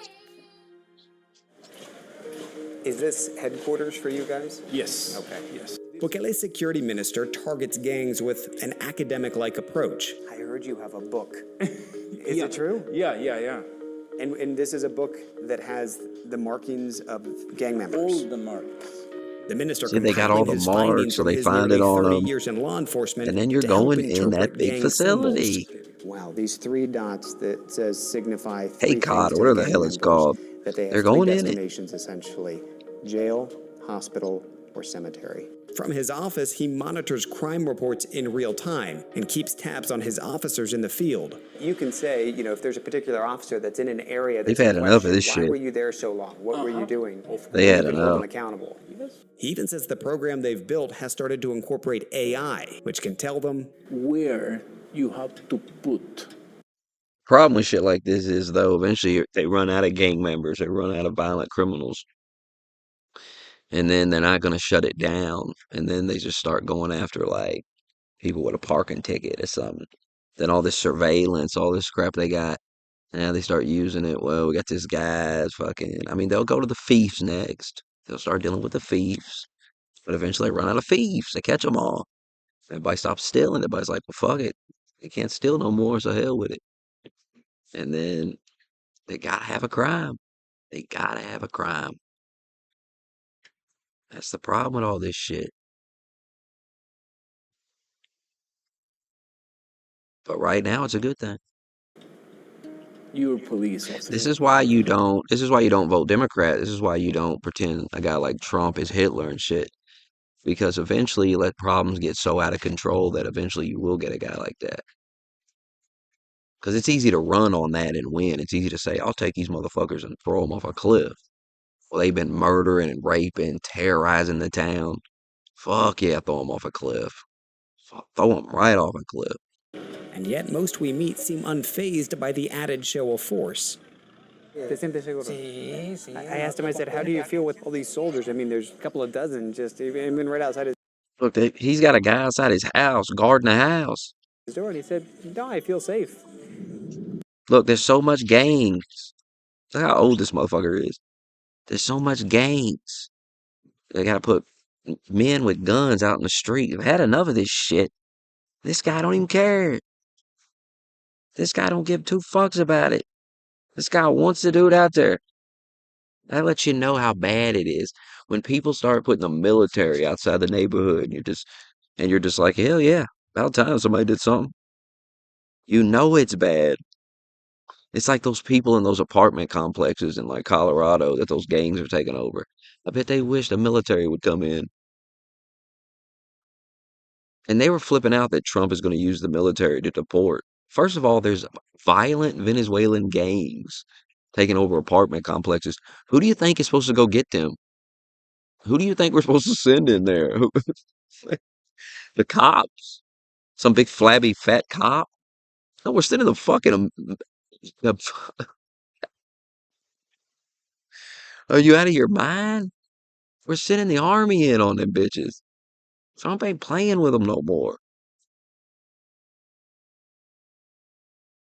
Is this headquarters for you guys? Yes. Okay. Yes. Bukele's security minister targets gangs with an academic-like approach. I heard you have a book. Is it true? Yeah. And this is a book that has the markings of gang members. All the marks. The minister See, they got all compiling the his marks, findings so from they his find nearly it on 30 them. years in law enforcement And then you're to help going in that interpret big gang facility. symbols. Wow, these 3 dots that says signify Hey, 3 COD, things to whatever the gang hell it's members, called. that they have They're 3 going in it. destinations essentially: jail, hospital, or cemetery. From his office, he monitors crime reports in real time and keeps tabs on his officers in the field. You can say, if there's a particular officer that's in an area that's They've had in enough of question, this why shit. were you there so long? What were you doing? They And had you can hold them enough. accountable. He even says the program they've built has started to incorporate AI, which can tell them Where you have to put. Problem with shit like this is, though, eventually they run out of gang members, they run out of violent criminals, and then they're not going to shut it down, and then they just start going after, like, people with a parking ticket or something. Then all this surveillance, all this crap they got, and now they start using it. Well, we got this guy's fucking, I mean, they'll go to the thieves next. They'll start dealing with the thieves, but eventually they run out of thieves. They catch them all. Everybody stops stealing. Everybody's like, well, fuck it. They can't steal no more, so hell with it. And then they gotta have a crime. They gotta have a crime. That's the problem with all this shit. But right now, it's a good thing. Your police officer. This is why you don't vote Democrat. This is why you don't pretend a guy like Trump is Hitler and shit. Because eventually you let problems get so out of control that eventually you will get a guy like that. Because it's easy to run on that and win. It's easy to say, I'll take these motherfuckers and throw them off a cliff. Well, they've been murdering and raping, terrorizing the town. Fuck yeah, throw them off a cliff. Throw them right off a cliff. and yet most we meet seem unfazed by the added show of force. I asked him, I said, how do you feel with all these soldiers? I mean, there's a couple of dozen just even right outside Look, he's got a guy outside his house, guarding the house. his door, and he said, no, I feel safe. Look, there's so much gangs. Look how old this motherfucker is. There's so much gangs. They gotta put men with guns out in the street. I've had enough of this shit. This guy don't even care. This guy don't give 2 fucks about it. This guy wants to do it out there. That lets you know how bad it is. When people start putting the military outside the neighborhood, and you're just like, hell yeah, about time somebody did something. You know it's bad. It's like those people in those apartment complexes in like Colorado that those gangs are taking over. I bet they wish the military would come in. And they were flipping out that Trump is going to use the military to deport. First of all, there's violent Venezuelan gangs taking over apartment complexes. Who do you think is supposed to go get them? Who do you think we're supposed to send in there? The cops? Some big flabby fat cop? No, we're sending the fucking. The, are you out of your mind? We're sending the army in on them bitches. Trump ain't playing with them no more.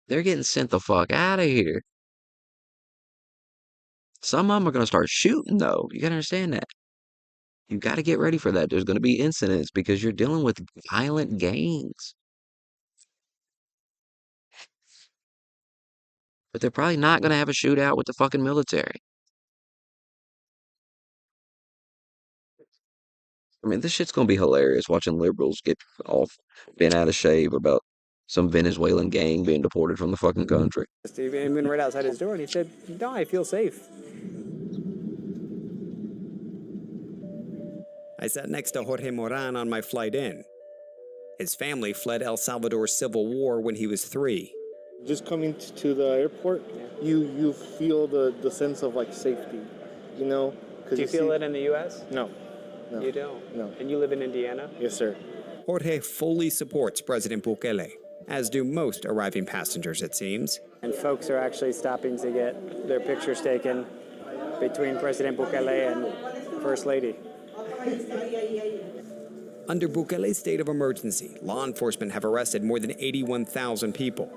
They're getting sent the fuck out of here. Some of them are going to start shooting, though. You got to understand that. You got to get ready for that. There's going to be incidents because you're dealing with violent gangs. But they're probably not going to have a shootout with the fucking military. I mean, this shit's going to be hilarious watching liberals get all bent out of shape about some Venezuelan gang being deported from the fucking country. Even right outside his door, and he said, no, I feel safe. I sat next to Jorge Moran on my flight in. His family fled El Salvador's civil war when he was 3. Just coming to the airport, you feel the sense of like safety, you know? Do you feel it in the U.S.? No. You don't? No. And you live in Indiana? Yes, sir. Jorge fully supports President Bukele, as do most arriving passengers, it seems. And folks are actually stopping to get their pictures taken between President Bukele and First Lady. Under Bukele's state of emergency, law enforcement have arrested more than 81,000 people.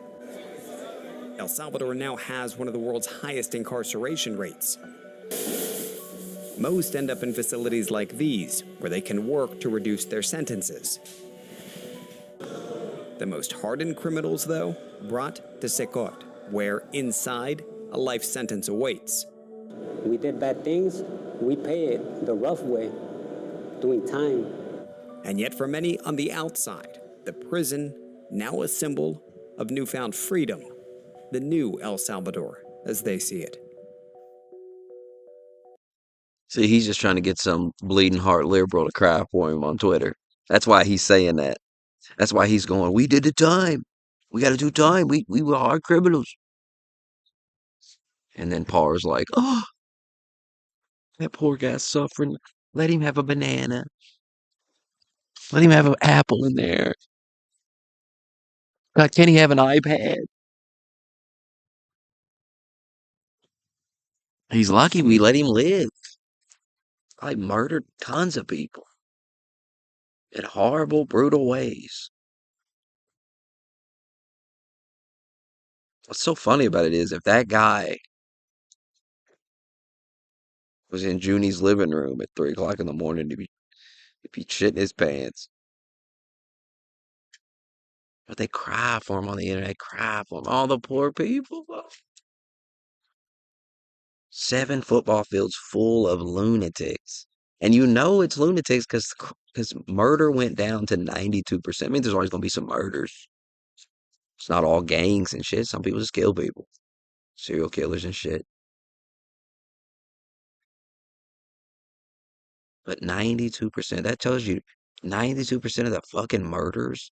El Salvador now has one of the world's highest incarceration rates. Most end up in facilities like these, where they can work to reduce their sentences. The most hardened criminals, though, brought to Secot, where inside, a life sentence awaits. We did bad things, we pay it the rough way, doing time. And yet for many on the outside, the prison, now a symbol of newfound freedom, the new El Salvador, as they see it. See, he's just trying to get some bleeding heart liberal to cry for him on Twitter. That's why he's saying that. That's why he's going, we did the time. We got to do time. We were hard criminals. And then Parr's like, oh, that poor guy's suffering. Let him have a banana. Let him have an apple in there. God, can he have an iPad? He's lucky we let him live. I murdered tons of people in horrible, brutal ways. What's so funny about it is if that guy was in Junie's living room at 3 o'clock in the morning, he'd be shitting his pants. But they cry for him on the internet, cry for him. All the poor people. 7 football fields full of lunatics. And you know it's lunatics because murder went down to 92%. I mean, there's always going to be some murders. It's not all gangs and shit. Some people just kill people. Serial killers and shit. But 92%, that tells you 92% of the fucking murders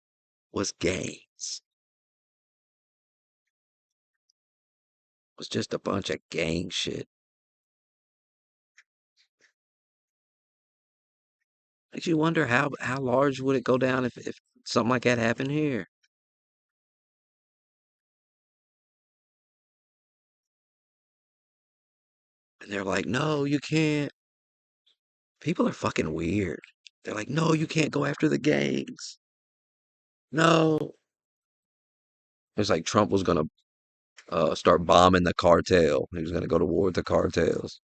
was gangs. Was just a bunch of gang shit. Makes you wonder how large would it go down if something like that happened here? And they're like, no, you can't. People are fucking weird. They're like, no, you can't go after the gangs. No. It's like Trump was gonna start bombing the cartel. He was gonna go to war with the cartels.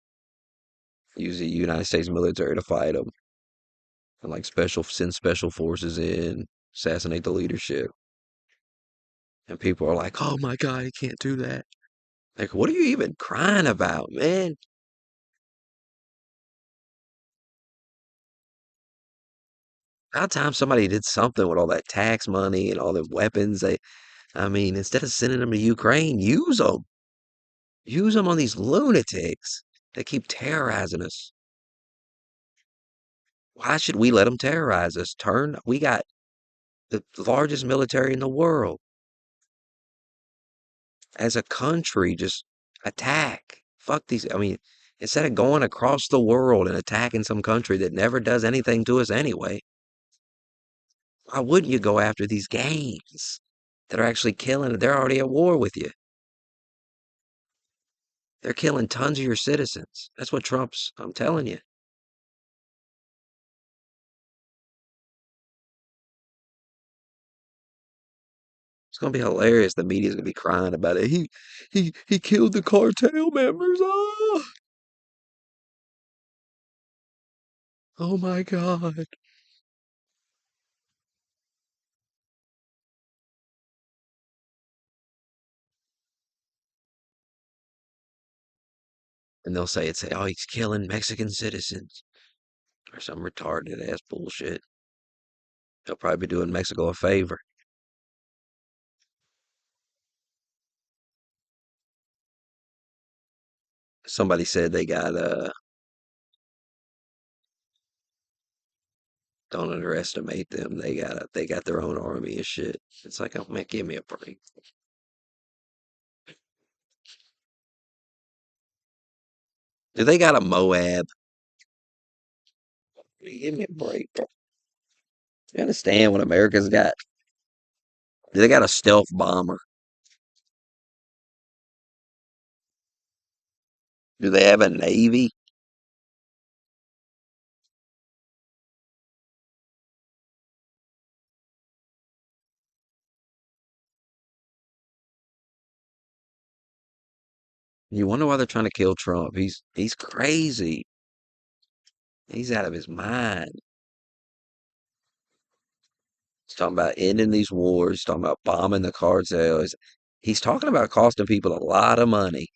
Use the United States military to fight them. And like send special forces in, assassinate the leadership. And people are like, oh my God, he can't do that. Like, what are you even crying about, man? About time somebody did something with all that tax money and all the weapons. I mean, instead of sending them to Ukraine, use them. Use them on these lunatics that keep terrorizing us. Why should we let them terrorize us? We got the largest military in the world. As a country, just attack. Fuck these. I mean, instead of going across the world and attacking some country that never does anything to us anyway, why wouldn't you go after these gangs that are actually killing? They're already at war with you. They're killing tons of your citizens. That's what I'm telling you. It's gonna be hilarious. The media's gonna be crying about it. He killed the cartel members. Oh my God. And they'll say, oh, he's killing Mexican citizens or some retarded ass bullshit. They'll probably be doing Mexico a favor. Somebody said they got don't underestimate them. They got their own army and shit. It's like, oh man, give me a break. Do they got a Moab? Give me a break. You understand what America's got? Do they got a stealth bomber? Do they have a navy? You wonder why they're trying to kill Trump. He's crazy. He's out of his mind. He's talking about ending these wars. He's talking about bombing the cartels. He's talking about costing people a lot of money.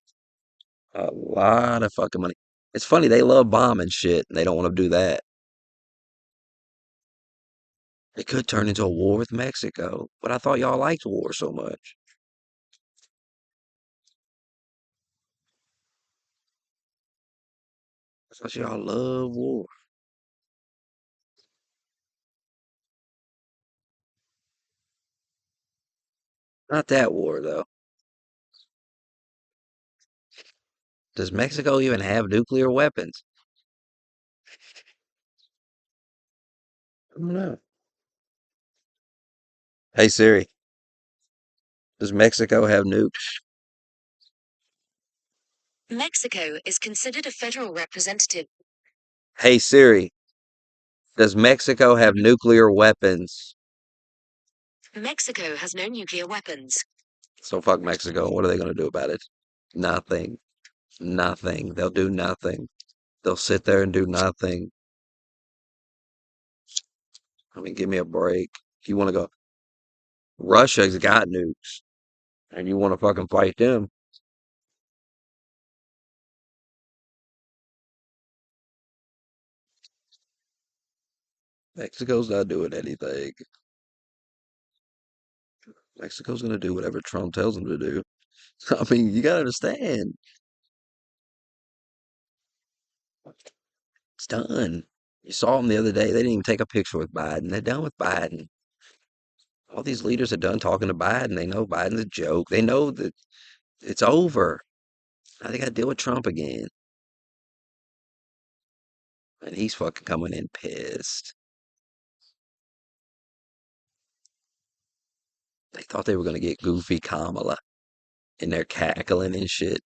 A lot of fucking money. It's funny, they love bombing shit and they don't want to do that. It could turn into a war with Mexico, but I thought y'all liked war so much. I thought y'all love war. Not that war, though. Does Mexico even have nuclear weapons? I don't know. Hey Siri, does Mexico have nukes? Mexico is considered a federal representative. Hey Siri, does Mexico have nuclear weapons? Mexico has no nuclear weapons. So fuck Mexico. What are they going to do about it? Nothing. Nothing. They'll do nothing. They'll sit there and do nothing. I mean, give me a break. You want to go? Russia's got nukes, and you want to fucking fight them? Mexico's not doing anything. Mexico's going to do whatever Trump tells them to do. I mean, you got to understand. It's done. You saw them the other day. They didn't even take a picture with Biden. They're done with Biden. All these leaders are done talking to Biden. They know Biden's a joke. They know that it's over. Now they got to deal with Trump again. And he's fucking coming in pissed. They thought they were going to get goofy Kamala in there cackling and shit.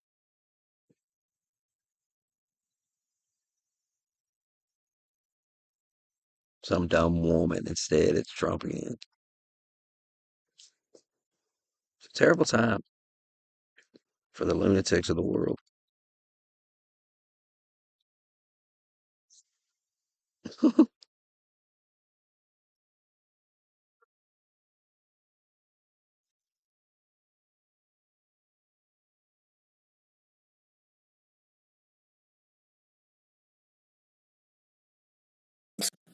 Some dumb woman. Instead, it's Trump again. It's a terrible time for the lunatics of the world.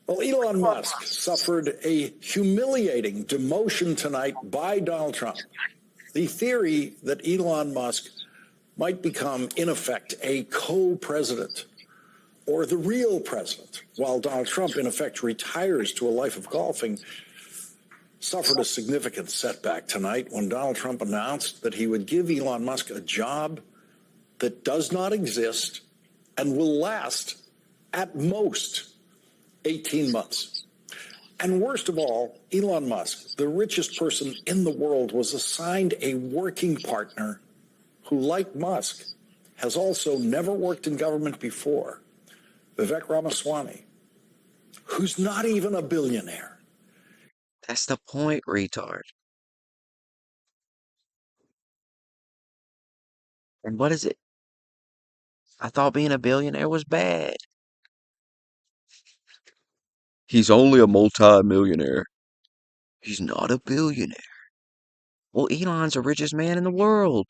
Well, Elon Musk suffered a humiliating demotion tonight by Donald Trump. The theory that Elon Musk might become, in effect, a co-president or the real president, while Donald Trump, in effect, retires to a life of golfing, suffered a significant setback tonight when Donald Trump announced that he would give Elon Musk a job that does not exist and will last at most 18 months. And worst of all, Elon Musk, the richest person in the world, was assigned a working partner who, like Musk, has also never worked in government before, Vivek Ramaswamy, who's not even a billionaire. That's the point, retard. And what is it? I thought being a billionaire was bad. He's only a multi-millionaire. He's not a billionaire. Well, Elon's the richest man in the world.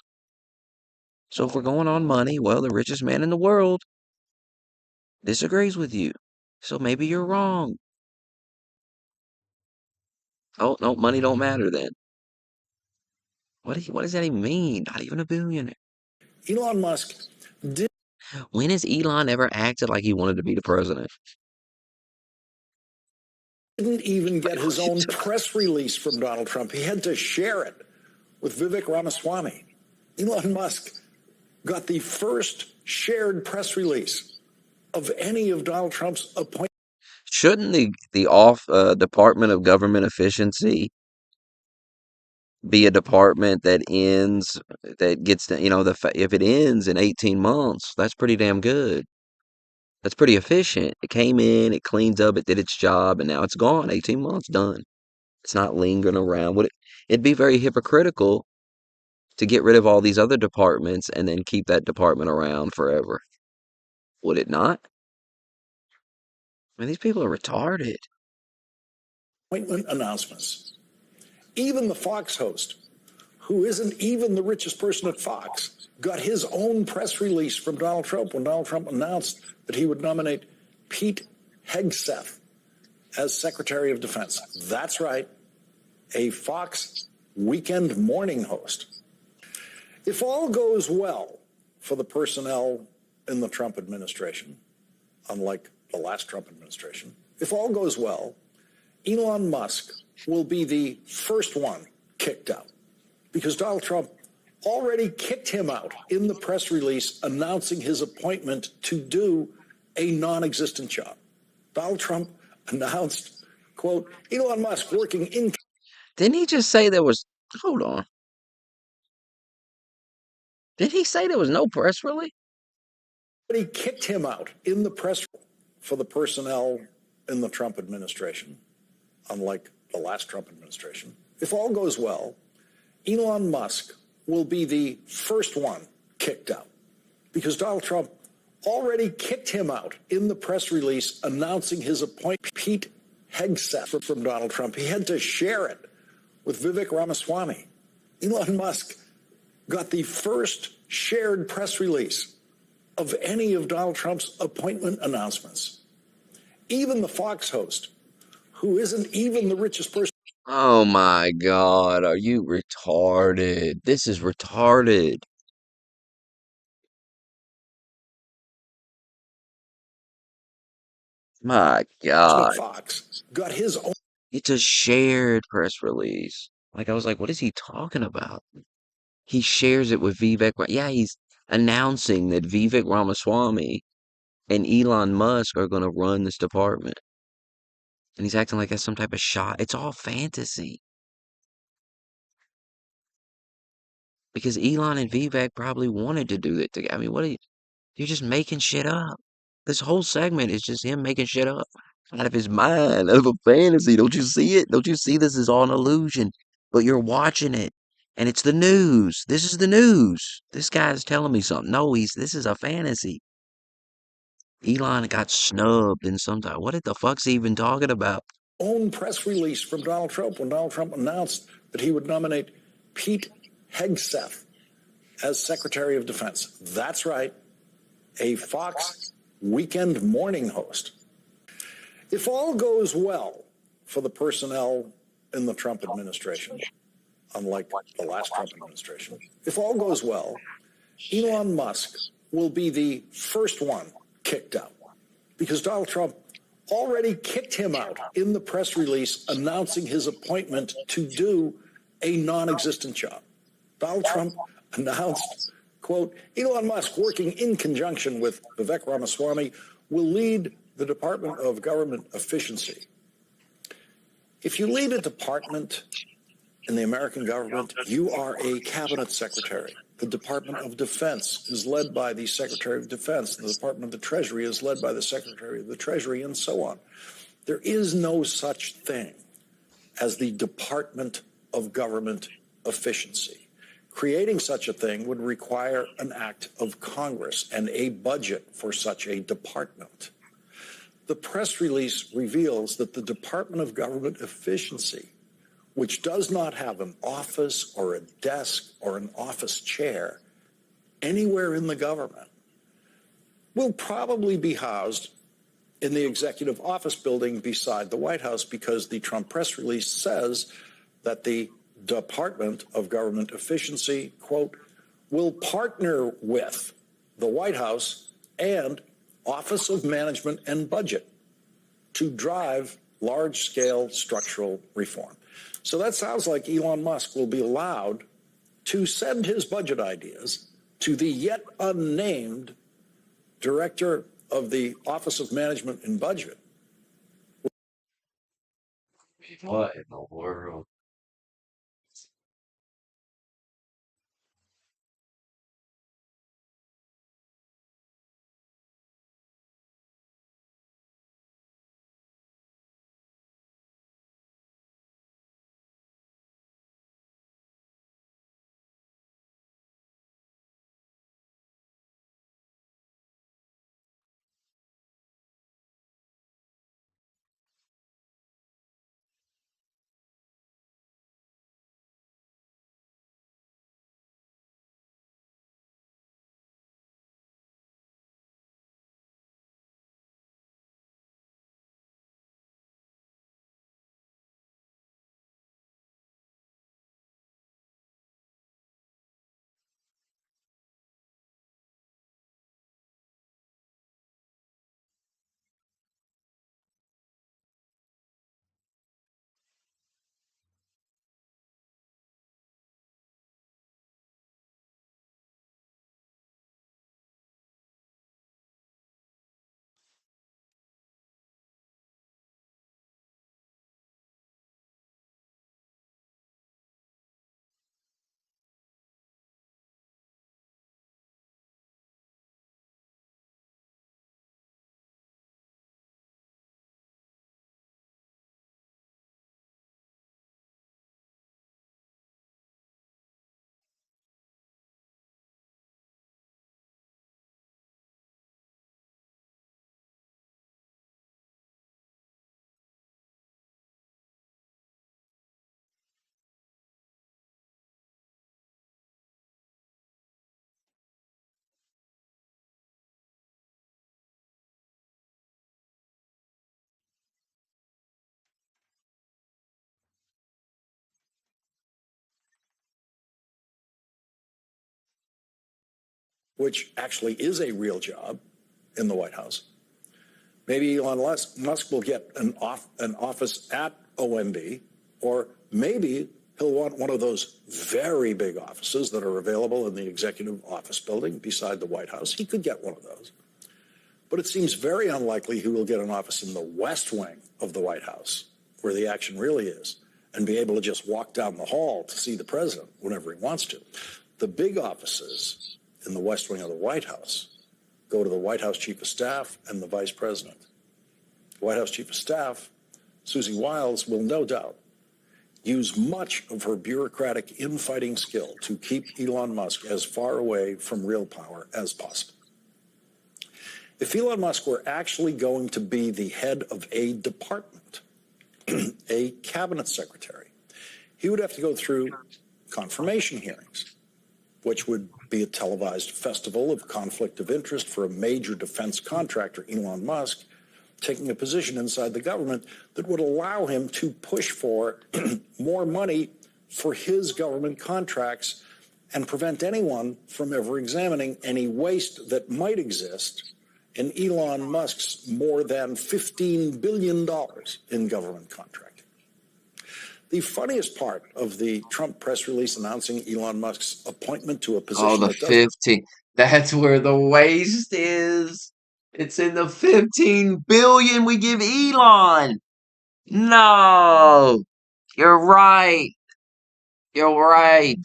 So if we're going on money, well, the richest man in the world disagrees with you. So maybe you're wrong. Oh, no, money don't matter then. What does that even mean? Not even a billionaire. Elon Musk did When has Elon ever acted like he wanted to be the president? didn't even get his own press release from Donald Trump. He had to share it with Vivek Ramaswamy. Elon Musk got the first shared press release of any of Donald Trump's appointments. Shouldn't the Department of Government Efficiency be a department that ends that gets to, if it ends in 18 months, that's pretty damn good. That's pretty efficient. It came in, it cleans up, it did its job, and now it's gone. 18 months done. It's not lingering around. It'd be very hypocritical to get rid of all these other departments and then keep that department around forever. Would it not? Man, these people are retarded. Appointment announcements. Even the Fox host, who isn't even the richest person at Fox, got his own press release from Donald Trump when Donald Trump announced that he would nominate Pete Hegseth as Secretary of Defense. That's right, a Fox weekend morning host. If all goes well for the personnel in the Trump administration, unlike the last Trump administration, if all goes well, Elon Musk will be the first one kicked out because Donald Trump already kicked him out in the press release announcing his appointment to do a non-existent job. Donald Trump announced, quote, Elon Musk working in... Didn't he just say there was... Hold on. Did he say there was no press release? He kicked him out in the press for the personnel in the Trump administration, unlike the last Trump administration. If all goes well, Elon Musk will be the first one kicked out because Donald Trump already kicked him out in the press release announcing his appointment. Pete Hegseth from Donald Trump. He had to share it with Vivek Ramaswamy. Elon Musk got the first shared press release of any of Donald Trump's appointment announcements. Even the Fox host, who isn't even the richest person. Oh my God, are you retarded? This is retarded. My God. Fox got his own. It's a shared press release. Like, I was like, what is he talking about? He shares it with Yeah, he's announcing that Vivek Ramaswamy and Elon Musk are going to run this department. And he's acting like that's some type of shot. It's all fantasy. Because Elon and Vivek probably wanted to do that together. I mean, what are you? You're just making shit up. This whole segment is just him making shit up out of his mind, out of a fantasy. Don't you see it? Don't you see this is all an illusion? But you're watching it, and it's the news. This is the news. This guy's telling me something. No, this is a fantasy. Elon got snubbed in some time. What the fuck's he even talking about? Own press release from Donald Trump when Donald Trump announced that he would nominate Pete Hegseth as Secretary of Defense. That's right, a Fox weekend morning host. If all goes well for the personnel in the Trump administration, unlike the last Trump administration, if all goes well, Elon Musk will be the first one kicked out because Donald Trump already kicked him out in the press release announcing his appointment to do a non-existent job. Donald Trump announced, quote, Elon Musk working in conjunction with Vivek Ramaswamy will lead the Department of Government Efficiency. If you lead a department in the American government, you are a cabinet secretary. The Department of Defense is led by the Secretary of Defense. The Department of the Treasury is led by the Secretary of the Treasury, and so on. There is no such thing as the Department of Government Efficiency. Creating such a thing would require an act of Congress and a budget for such a department. The press release reveals that the Department of Government Efficiency, which does not have an office or a desk or an office chair anywhere in the government, will probably be housed in the executive office building beside the White House because the Trump press release says that the Department of Government Efficiency, quote, will partner with the White House and Office of Management and Budget to drive large-scale structural reform. So that sounds like Elon Musk will be allowed to send his budget ideas to the yet unnamed director of the Office of Management and Budget. What in the world? which actually is a real job in the White House. Maybe Elon Musk will get an office at OMB, or maybe he'll want one of those very big offices that are available in the executive office building beside the White House. He could get one of those. But it seems very unlikely he will get an office in the West Wing of the White House, where the action really is, and be able to just walk down the hall to see the president whenever he wants to. The big offices in the West Wing of the White House go to the White House Chief of Staff and the Vice President. The White House Chief of Staff, Susie Wiles, will no doubt use much of her bureaucratic infighting skill to keep Elon Musk as far away from real power as possible. If Elon Musk were actually going to be the head of a department, a cabinet secretary, he would have to go through confirmation hearings, which would be a televised festival of conflict of interest for a major defense contractor, Elon Musk, taking a position inside the government that would allow him to push for more money for his government contracts and prevent anyone from ever examining any waste that might exist in Elon Musk's more than $15 billion in government contracting. The funniest part of the Trump press release announcing Elon Musk's appointment to a position Oh, the that doesn't 15. That's where the waste is. It's in the 15 billion we give Elon. No. You're right. You're right.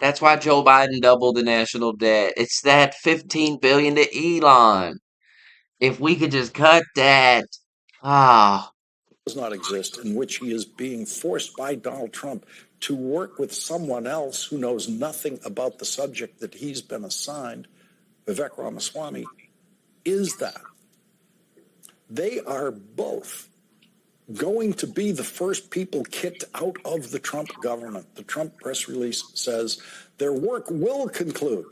That's why Joe Biden doubled the national debt. It's that 15 billion to Elon. If we could just cut that. Ah. does not exist, in which he is being forced by Donald Trump to work with someone else who knows nothing about the subject that he's been assigned, Vivek Ramaswamy, is that they are both going to be the first people kicked out of the Trump government. The Trump press release says their work will conclude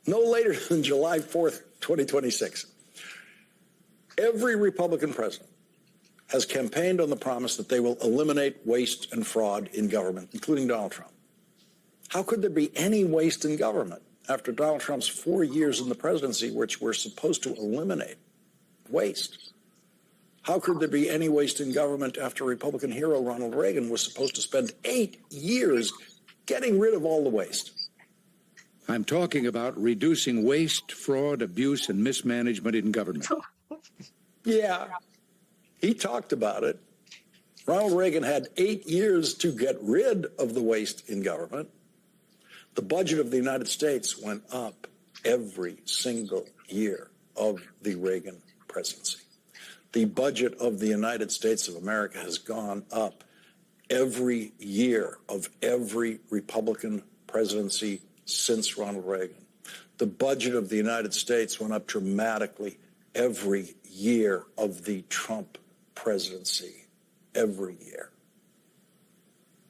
no later than July 4th, 2026. Every Republican president has campaigned on the promise that they will eliminate waste and fraud in government, including Donald Trump. How could there be any waste in government after Donald Trump's 4 years in the presidency, which we're supposed to eliminate waste? How could there be any waste in government after Republican hero Ronald Reagan was supposed to spend 8 years getting rid of all the waste? I'm talking about reducing waste, fraud, abuse, and mismanagement in government. Yeah. He talked about it. Ronald Reagan had 8 years to get rid of the waste in government. The budget of the United States went up every single year of the Reagan presidency. The budget of the United States of America has gone up every year of every Republican presidency since Ronald Reagan. The budget of the United States went up dramatically every year of the Trump presidency, every year.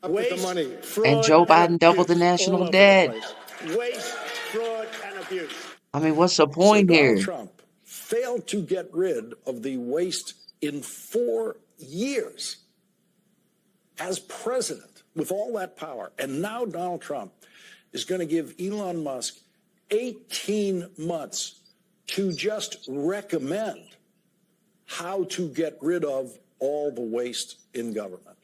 Waste, the money. Fraud, and Joe Biden doubled the national debt. Waste, fraud, and abuse. I mean, what's the point here? Donald Trump failed to get rid of the waste in 4 years as president with all that power. And now Donald Trump is going to give Elon Musk 18 months to just recommend how to get rid of all the waste in government,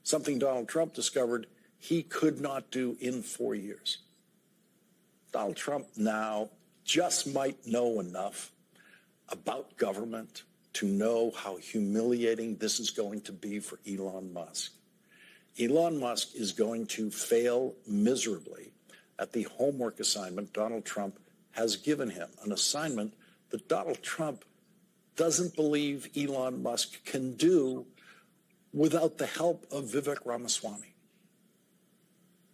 something Donald Trump discovered he could not do in 4 years. Donald Trump now just might know enough about government to know how humiliating this is going to be for Elon Musk. Elon Musk is going to fail miserably at the homework assignment Donald Trump has given him, an assignment that Donald Trump doesn't believe Elon Musk can do without the help of Vivek Ramaswamy.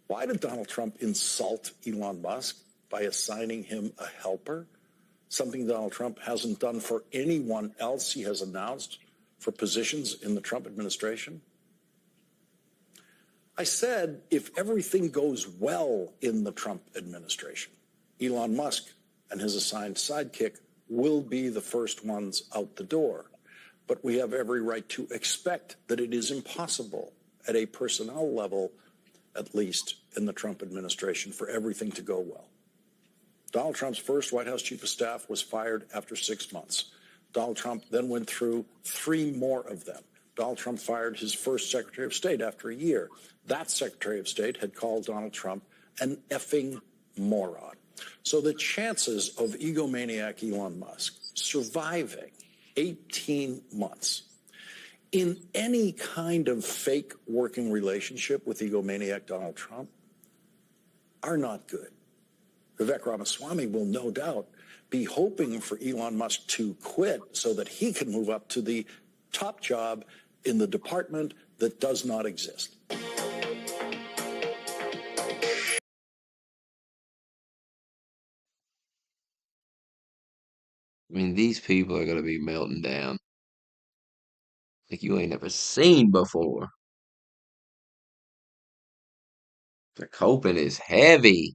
Why did Donald Trump insult Elon Musk by assigning him a helper, something Donald Trump hasn't done for anyone else he has announced for positions in the Trump administration? I said if everything goes well in the Trump administration, Elon Musk and his assigned sidekick will be the first ones out the door. But we have every right to expect that it is impossible at a personnel level, at least in the Trump administration, for everything to go well. Donald Trump's first White House chief of staff was fired after 6 months. Donald Trump then went through 3 more of them. Donald Trump fired his first Secretary of State after a year. That Secretary of State had called Donald Trump an effing moron. So the chances of egomaniac Elon Musk surviving 18 months in any kind of fake working relationship with egomaniac Donald Trump are not good. Vivek Ramaswamy will no doubt be hoping for Elon Musk to quit so that he can move up to the top job in the department that does not exist. I mean, these people are gonna be melting down like you ain't never seen before. The coping is heavy.